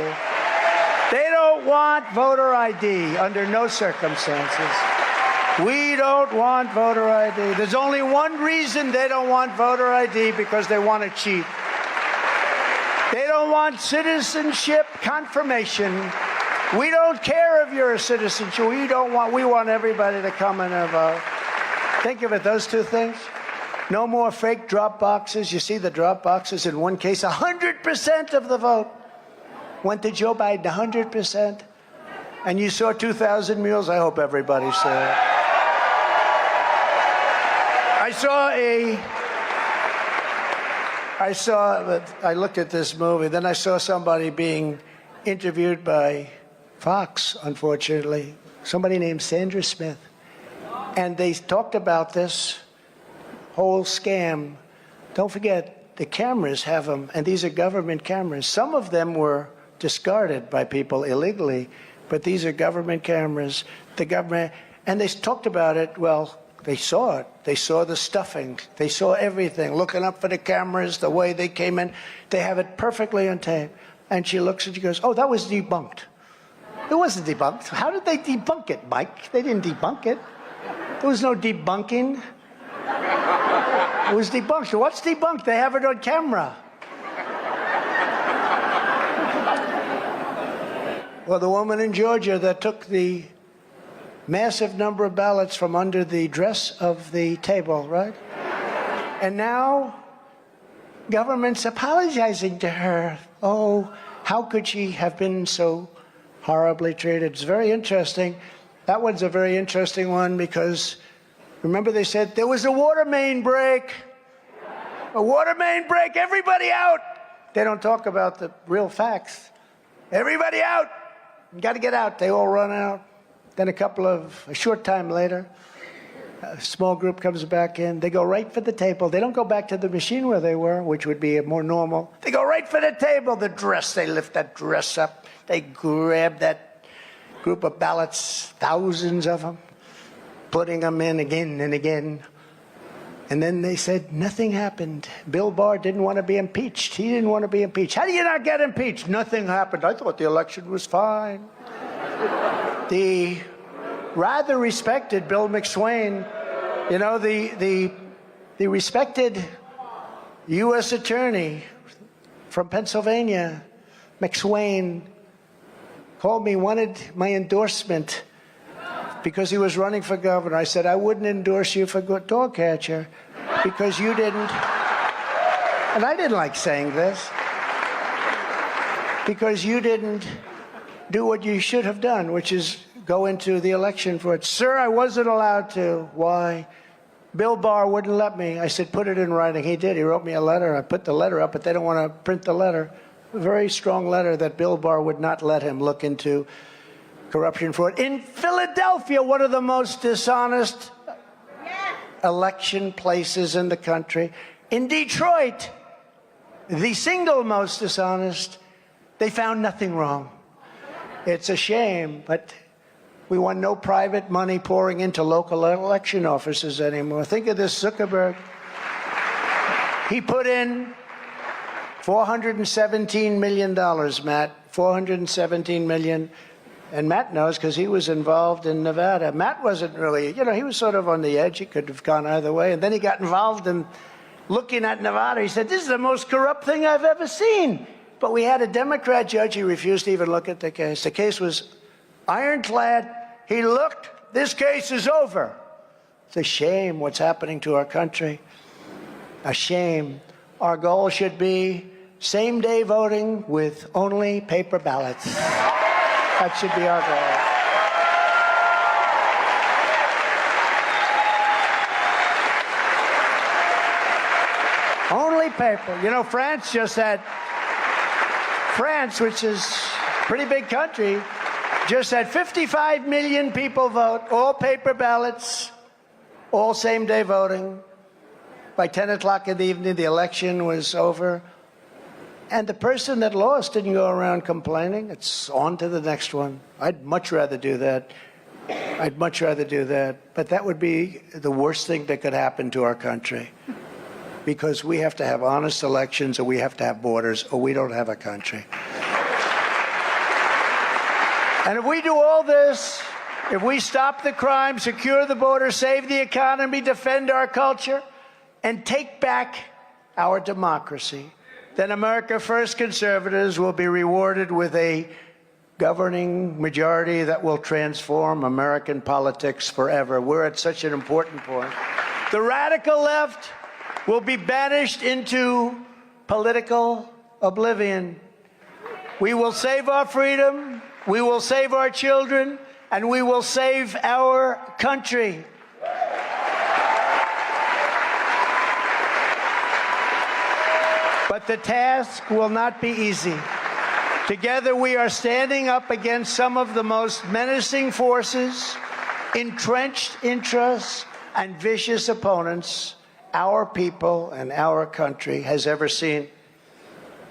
They don't want voter ID under no circumstances. We don't want voter ID. There's only one reason they don't want voter ID, because they want to cheat. They don't want citizenship confirmation. We don't care if you're a citizen. We want everybody to come in and vote. Think of it, those two things. No more fake drop boxes. You see the drop boxes. In one case, 100% of the vote went to Joe Biden, 100%. And you saw 2,000 mules. I hope everybody saw it. I looked at this movie, then I saw somebody being interviewed by Fox, unfortunately, somebody named Sandra Smith. And they talked about this whole scam. Don't forget, the cameras have them, and these are government cameras. Some of them were discarded by people illegally, but these are government cameras. The government, and they talked about it, well, they saw it. They saw the stuffing. They saw everything, looking up for the cameras, the way they came in. They have it perfectly on tape. And she looks and she goes, oh, that was debunked. It wasn't debunked. How did they debunk it, Mike? They didn't debunk it. There was no debunking. It was debunked. What's debunked? They have it on camera. Well, the woman in Georgia that took the massive number of ballots from under the dress of the table, right? And now government's apologizing to her. Oh, how could she have been so horribly treated? It's very interesting. That one's a very interesting one because, remember they said there was a water main break. A water main break, everybody out. They don't talk about the real facts. Everybody out. You got to get out. They all run out. Then a short time later, a small group comes back in. They go right for the table. They don't go back to the machine where they were, which would be more normal. They go right for the table. The dress, they lift that dress up. They grab that group of ballots, thousands of them, putting them in again and again. And then they said nothing happened. Bill Barr didn't want to be impeached. He didn't want to be impeached. How do you not get impeached? Nothing happened. I thought the election was fine. The rather respected Bill McSwain, you know, the respected U.S. attorney from Pennsylvania, McSwain, called me, wanted my endorsement because he was running for governor. I said, I wouldn't endorse you for dog catcher because you didn't, and I didn't like saying this, because you didn't do what you should have done, which is go into the election for it. Sir, I wasn't allowed to. Why? Bill Barr wouldn't let me. I said, put it in writing. He did. He wrote me a letter. I put the letter up, but they don't want to print the letter. A very strong letter that Bill Barr would not let him look into corruption fraud. In Philadelphia, one of the most dishonest election places in the country. In Detroit, the single most dishonest, they found nothing wrong. It's a shame, but we want no private money pouring into local election offices anymore. Think of this Zuckerberg. He put in $417 million, Matt, $417 million. And Matt knows because he was involved in Nevada. Matt wasn't really, he was sort of on the edge. He could have gone either way. And then he got involved in looking at Nevada. He said, this is the most corrupt thing I've ever seen. But we had a Democrat judge. He refused to even look at the case. The case was ironclad. He looked. This case is over. It's a shame what's happening to our country. A shame. Our goal should be same-day voting with only paper ballots. That should be our goal. Only paper. France just had, which is a pretty big country, just had 55 million people vote, all paper ballots, all same-day voting. By 10 o'clock in the evening, the election was over. And the person that lost didn't go around complaining. It's on to the next one. I'd much rather do that. But that would be the worst thing that could happen to our country. Because we have to have honest elections, or we have to have borders, or we don't have a country. And if we do all this, if we stop the crime, secure the border, save the economy, defend our culture, and take back our democracy, then America First conservatives will be rewarded with a governing majority that will transform American politics forever. We're at such an important point. The radical left will be banished into political oblivion. We will save our freedom, we will save our children, and we will save our country. But the task will not be easy. Together we are standing up against some of the most menacing forces, entrenched interests, and vicious opponents our people and our country has ever seen.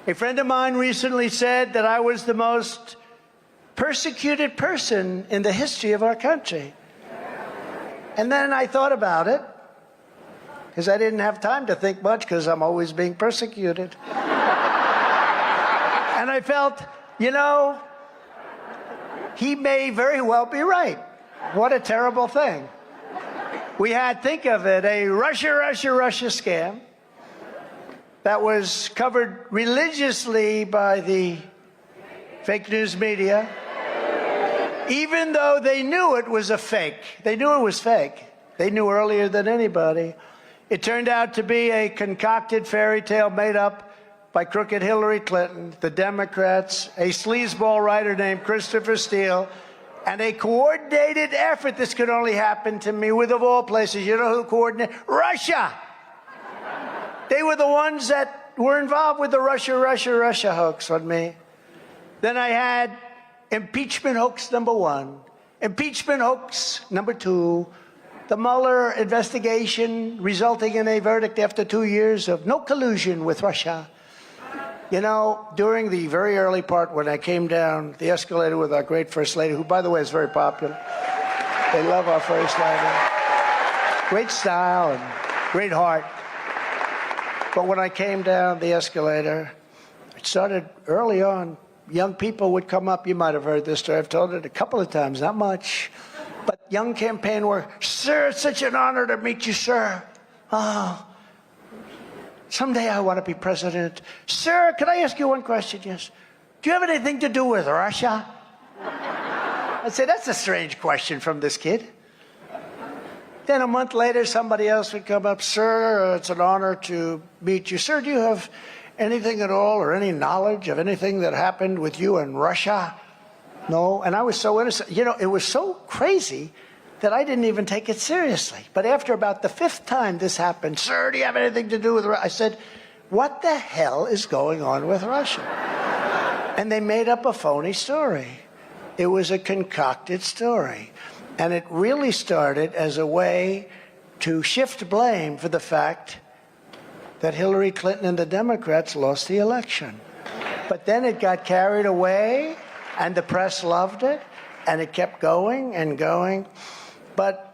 A friend of mine recently said that I was the most persecuted person in the history of our country. And then I thought about it, because I didn't have time to think much because I'm always being persecuted. And I felt, he may very well be right. What a terrible thing. We had, think of it, a Russia scam that was covered religiously by the fake news media, even though they knew it was a fake. They knew it was fake. They knew earlier than anybody. It turned out to be a concocted fairy tale made up by crooked Hillary Clinton, the Democrats, a sleazeball writer named Christopher Steele, and a coordinated effort. This could only happen to me, with, of all places, you know who coordinated? Russia! They were the ones that were involved with the Russia hoax on me. Then I had impeachment hoax number 1, impeachment hoax number 2, the Mueller investigation resulting in a verdict after 2 years of no collusion with Russia. During the very early part when I came down the escalator with our great First Lady, who, by the way, is very popular. They love our First Lady. Great style and great heart. But when I came down the escalator, it started early on. Young people would come up. You might have heard this story. I've told it a couple of times, not much. But young campaign workers, sir, it's such an honor to meet you, sir. Oh, someday I want to be president. Sir, can I ask you one question? Yes. Do you have anything to do with Russia? I said, that's a strange question from this kid. Then a month later, somebody else would come up. Sir, it's an honor to meet you. Sir, do you have anything at all or any knowledge of anything that happened with you in Russia? No. And I was so innocent. It was so crazy that I didn't even take it seriously. But after about the 5th time this happened, sir, do you have anything to do with Russia? I said, what the hell is going on with Russia? And they made up a phony story. It was a concocted story. And it really started as a way to shift blame for the fact that Hillary Clinton and the Democrats lost the election. But then it got carried away and the press loved it, and it kept going and going. But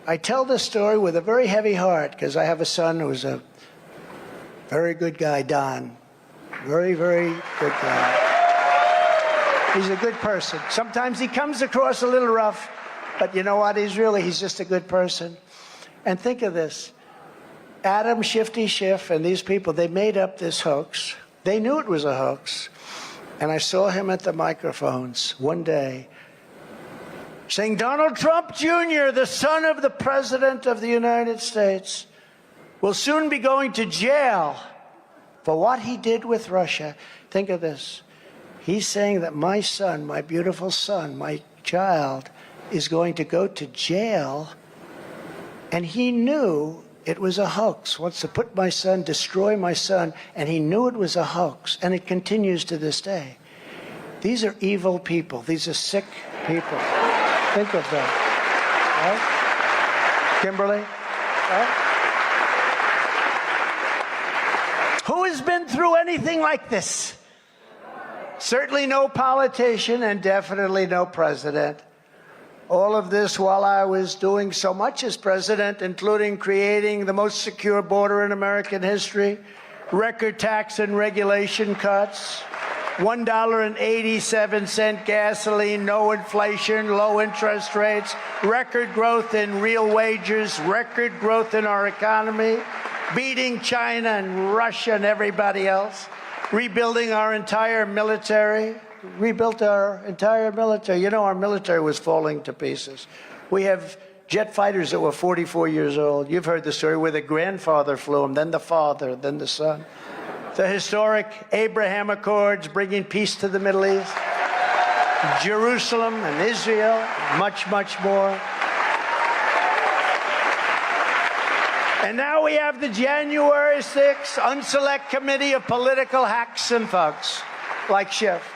I tell this story with a very heavy heart because I have a son who's a very good guy, Don. Very, very good guy. He's a good person. Sometimes he comes across a little rough, but you know what? He's just a good person. And think of this. Adam, Shifty Schiff, and these people, they made up this hoax. They knew it was a hoax. And I saw him at the microphones one day saying, Donald Trump Jr., the son of the President of the United States, will soon be going to jail for what he did with Russia. Think of this. He's saying that my son, my beautiful son, my child, is going to go to jail. And he knew it was a hoax. Wants to put my son, destroy my son, and he knew it was a hoax. And it continues to this day. These are evil people. These are sick people. Think of that. Right? Kimberly? Right? Who has been through anything like this? Certainly no politician and definitely no president. All of this while I was doing so much as president, including creating the most secure border in American history, record tax and regulation cuts, $1.87 gasoline, no inflation, low interest rates, record growth in real wages, record growth in our economy, beating China and Russia and everybody else, rebuilding our entire military, rebuilt our entire military. You know, our military was falling to pieces. We have jet fighters that were 44 years old. You've heard the story where the grandfather flew them, then the father, then the son. The historic Abraham Accords bringing peace to the Middle East, Jerusalem and Israel, much, much more. And now we have the January 6th Unselect Committee of Political Hacks and Thugs, like Schiff.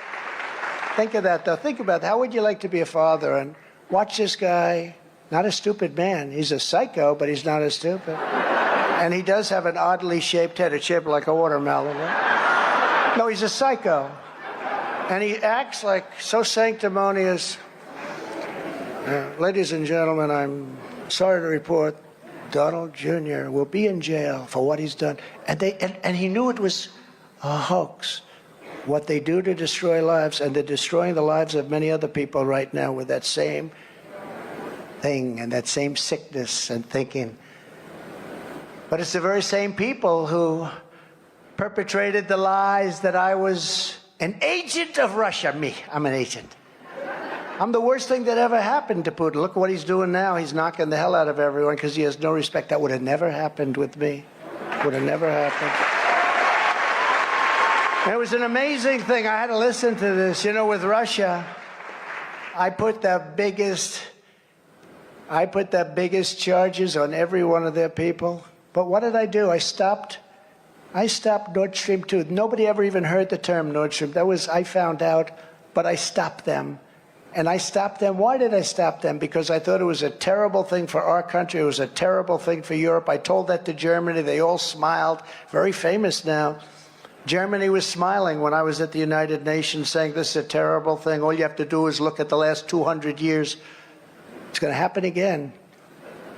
Think of that, though. Think about that. How would you like to be a father and watch this guy, not a stupid man. He's a psycho, but he's not as stupid. And he does have an oddly shaped head. It's shaped like a watermelon. Right? No, he's a psycho. And he acts like so sanctimonious. Ladies and gentlemen, I'm sorry to report Donald Jr. will be in jail for what he's done. And he knew it was a hoax. What they do to destroy lives, and they're destroying the lives of many other people right now with that same thing and that same sickness and thinking. But it's the very same people who perpetrated the lies that I was an agent of Russia. Me, I'm an agent. I'm the worst thing that ever happened to Putin. Look what he's doing now. He's knocking the hell out of everyone because he has no respect. That would have never happened with me. Would have never happened. And it was an amazing thing. I had to listen to this. You know, with Russia, I put the biggest charges on every one of their people. But what did I do? I stopped Nord Stream 2. Nobody ever even heard the term Nord Stream. I found out, but I stopped them. And I stopped them. Why did I stop them? Because I thought it was a terrible thing for our country. It was a terrible thing for Europe. I told that to Germany. They all smiled. Very famous now. Germany was smiling when I was at the United Nations saying this is a terrible thing. All you have to do is look at the last 200 years. It's going to happen again.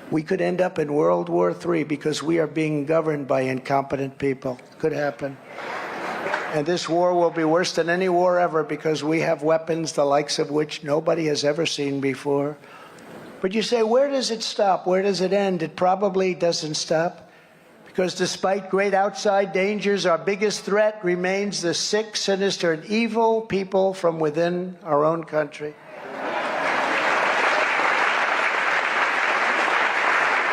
We could end up in World War III because we are being governed by incompetent people. Could happen. And this war will be worse than any war ever because we have weapons the likes of which nobody has ever seen before. But you say, where does it stop? Where does it end? It probably doesn't stop. Because despite great outside dangers, our biggest threat remains the sick, sinister, and evil people from within our own country.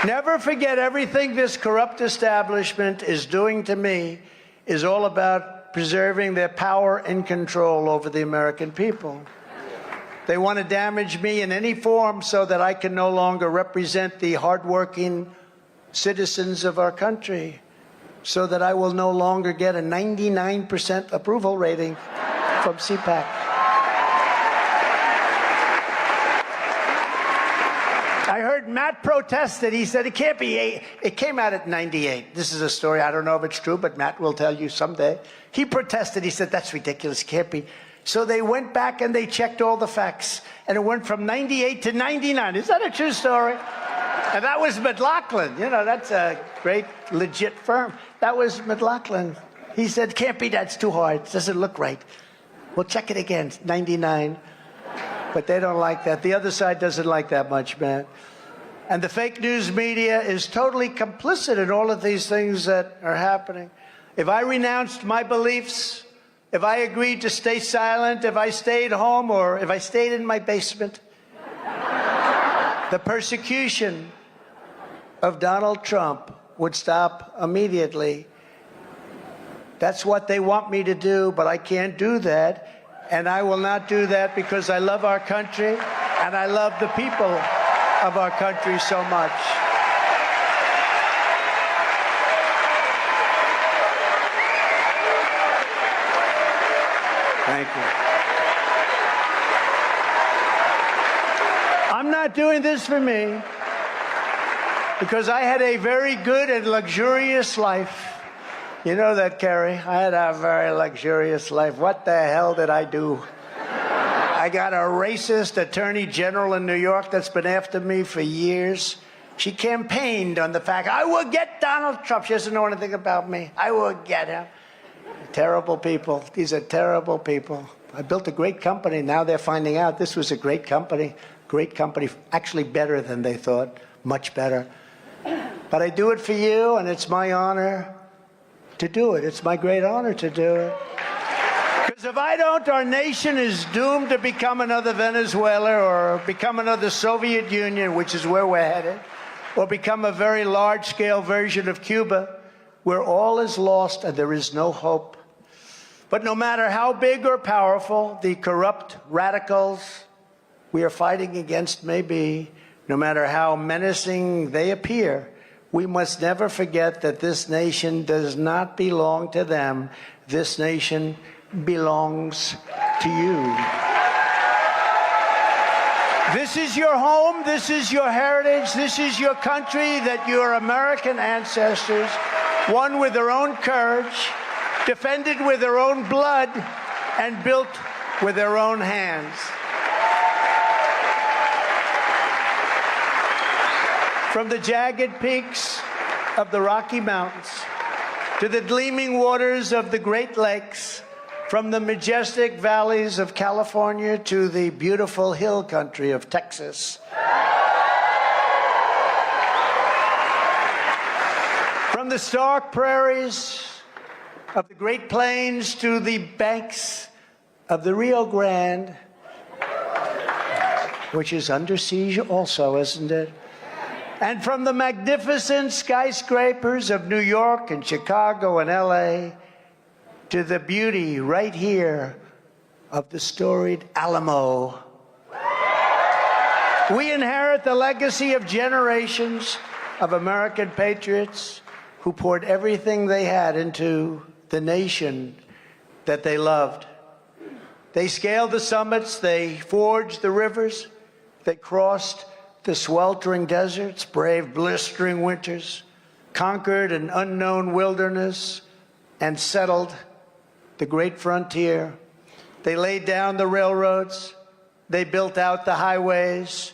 Never forget, everything this corrupt establishment is doing to me is all about preserving their power and control over the American people. They want to damage me in any form so that I can no longer represent the hardworking citizens of our country, so that I will no longer get a 99% approval rating from CPAC. I heard Matt protested. He said it can't be 8. It came out at 98. This is a story. I don't know if it's true, but Matt will tell you someday. He protested. He said, that's ridiculous. It can't be. So they went back and they checked all the facts, and it went from 98 to 99. Is that a true story? And that was McLaughlin. You know, that's a great, legit firm. That was McLaughlin. He said, can't be, that's too hard. It doesn't look right. We'll check it again, 99. But they don't like that. The other side doesn't like that much, man. And the fake news media is totally complicit in all of these things that are happening. If I renounced my beliefs, if I agreed to stay silent, if I stayed home, or if I stayed in my basement, the persecution of Donald Trump would stop immediately. That's what they want me to do, but I can't do that. And I will not do that because I love our country and I love the people of our country so much. Thank you. I'm not doing this for me because I had a very good and luxurious life. You know that, Kerry. I had a very luxurious life. What the hell did I do? I got a racist attorney general in New York that's been after me for years. She campaigned on the fact I will get Donald Trump. She doesn't know anything about me. I will get him. Terrible people. These are terrible people. I built a great company. Now they're finding out this was a great company. Great company. Actually better than they thought. Much better. But I do it for you, and it's my honor to do it. It's my great honor to do it. Because if I don't, our nation is doomed to become another Venezuela or become another Soviet Union, which is where we're headed, or become a very large-scale version of Cuba, where all is lost and there is no hope. But no matter how big or powerful the corrupt radicals we are fighting against may be, no matter how menacing they appear, we must never forget that this nation does not belong to them. This nation belongs to you. This is your home. This is your heritage. This is your country that your American ancestors won with their own courage, defended with their own blood, and built with their own hands. From the jagged peaks of the Rocky Mountains to the gleaming waters of the Great Lakes, from the majestic valleys of California to the beautiful hill country of Texas. From the stark prairies of the Great Plains to the banks of the Rio Grande, which is under siege also, isn't it? And from the magnificent skyscrapers of New York and Chicago and LA to the beauty right here of the storied Alamo. We inherit the legacy of generations of American patriots who poured everything they had into the nation that they loved. They scaled the summits, they forged the rivers, they crossed the sweltering deserts, braved blistering winters, conquered an unknown wilderness, and settled the great frontier. They laid down the railroads, they built out the highways,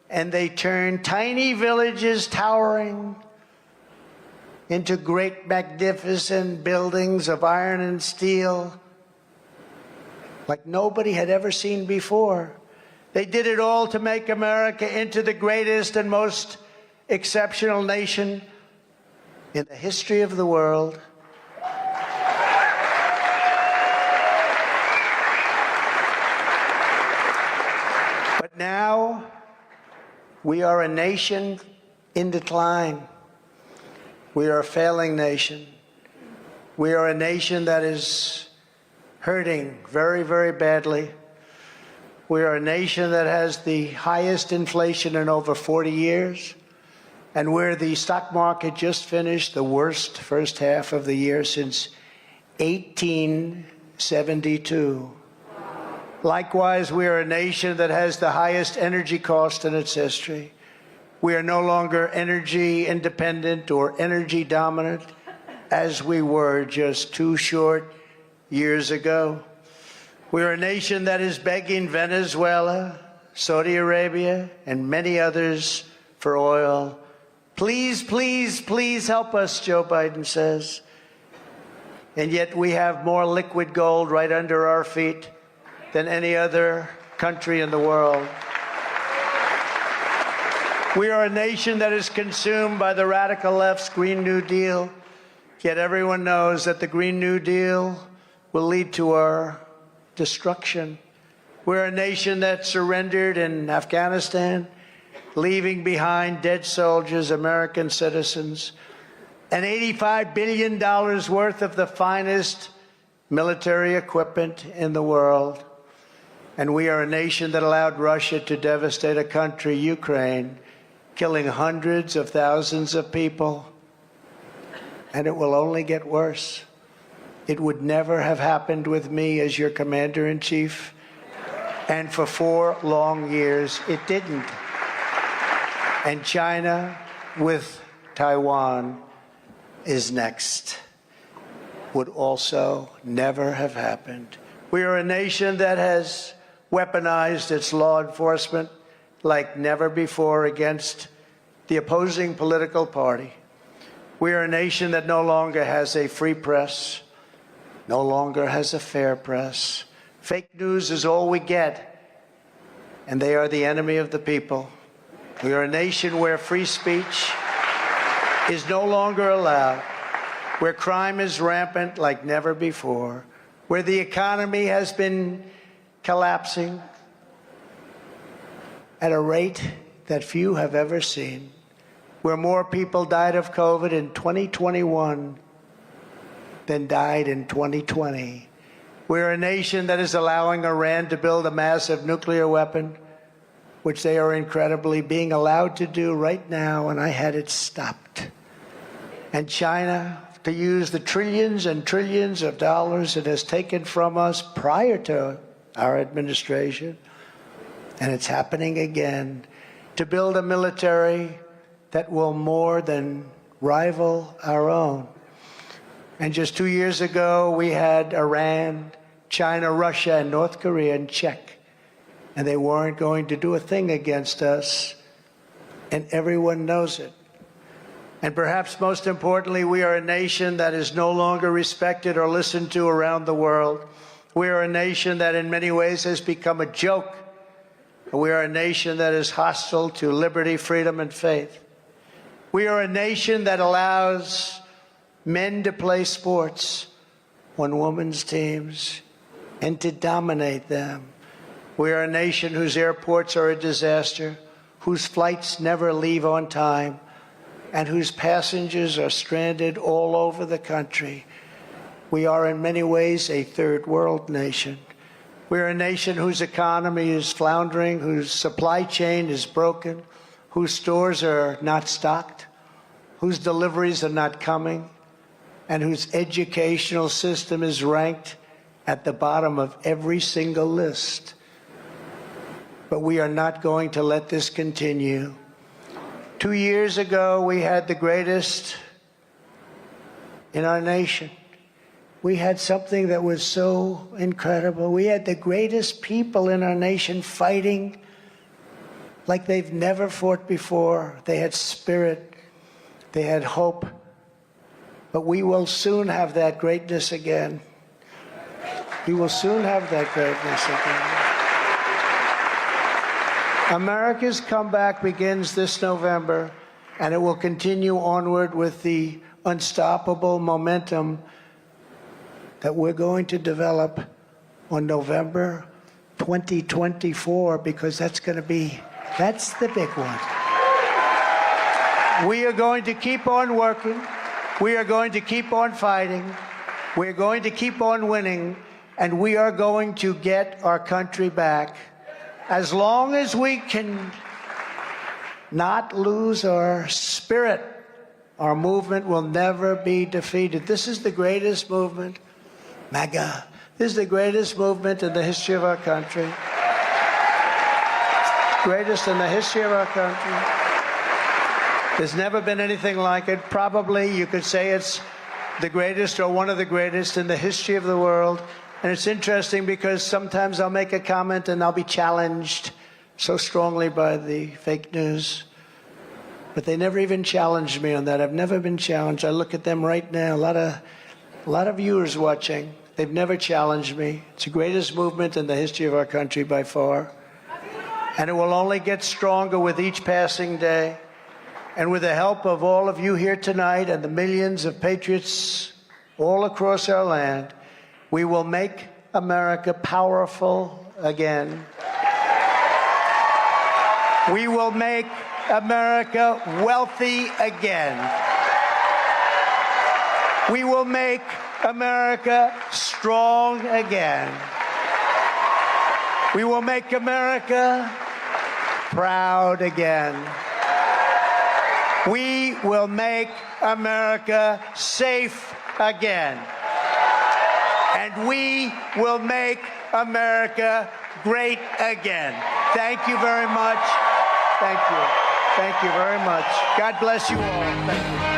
and they turned tiny villages towering into great magnificent buildings of iron and steel like nobody had ever seen before. They did it all to make America into the greatest and most exceptional nation in the history of the world. But now we are a nation in decline. We are a failing nation. We are a nation that is hurting very, very badly. We are a nation that has the highest inflation in over 40 years, and where the stock market just finished the worst first half of the year since 1872. Likewise, we are a nation that has the highest energy cost in its history. We are no longer energy independent or energy dominant as we were just 2 short years ago. We're a nation that is begging Venezuela, Saudi Arabia, and many others for oil. Please, please, please help us, Joe Biden says. And yet we have more liquid gold right under our feet than any other country in the world. We are a nation that is consumed by the radical left's Green New Deal, yet everyone knows that the Green New Deal will lead to our destruction. We're a nation that surrendered in Afghanistan, leaving behind dead soldiers, American citizens, and $85 billion worth of the finest military equipment in the world. And we are a nation that allowed Russia to devastate a country, Ukraine, killing hundreds of thousands of people. And it will only get worse. It would never have happened with me as your commander-in-chief. And for 4 long years, it didn't. And China, with Taiwan, is next. Would also never have happened. We are a nation that has weaponized its law enforcement like never before against the opposing political party. We are a nation that no longer has a free press, no longer has a fair press. Fake news is all we get, and they are the enemy of the people. We are a nation where free speech is no longer allowed, where crime is rampant like never before, where the economy has been collapsing at a rate that few have ever seen, where more people died of COVID in 2021 than died in 2020. We're a nation that is allowing Iran to build a massive nuclear weapon, which they are incredibly being allowed to do right now, and I had it stopped. And China to use the trillions and trillions of dollars it has taken from us prior to our administration, and it's happening again, to build a military that will more than rival our own. And just 2 years ago, we had Iran, China, Russia, and North Korea in check, and they weren't going to do a thing against us, and everyone knows it. And perhaps most importantly, we are a nation that is no longer respected or listened to around the world. We are a nation that in many ways has become a joke. We are a nation that is hostile to liberty, freedom, and faith. We are a nation that allows men to play sports on women's teams and to dominate them. We are a nation whose airports are a disaster, whose flights never leave on time, and whose passengers are stranded all over the country. We are in many ways a third world nation. We're a nation whose economy is floundering, whose supply chain is broken, whose stores are not stocked, whose deliveries are not coming, and whose educational system is ranked at the bottom of every single list. But we are not going to let this continue. 2 years ago, we had the greatest in our nation. We had something that was so incredible. We had the greatest people in our nation fighting like they've never fought before. They had spirit. They had hope. But we will soon have that greatness again. We will soon have that greatness again. America's comeback begins this November, and it will continue onward with the unstoppable momentum that we're going to develop on November 2024, because that's the big one. We are going to keep on working. We are going to keep on fighting. We're going to keep on winning, and we are going to get our country back. As long as we can not lose our spirit, our movement will never be defeated. This is the greatest movement, MAGA. This is the greatest movement in the history of our country. Greatest in the history of our country. There's never been anything like it. Probably you could say it's the greatest or one of the greatest in the history of the world. And it's interesting because sometimes I'll make a comment and I'll be challenged so strongly by the fake news. But they never even challenged me on that. I've never been challenged. I look at them right now, a lot of viewers watching. They've never challenged me. It's the greatest movement in the history of our country by far. And it will only get stronger with each passing day. And with the help of all of you here tonight and the millions of patriots all across our land, we will make America powerful again. We will make America wealthy again. We will make America strong again. We will make America proud again. We will make America safe again. And we will make America great again. Thank you very much. Thank you. Thank you very much. God bless you all. Thank you.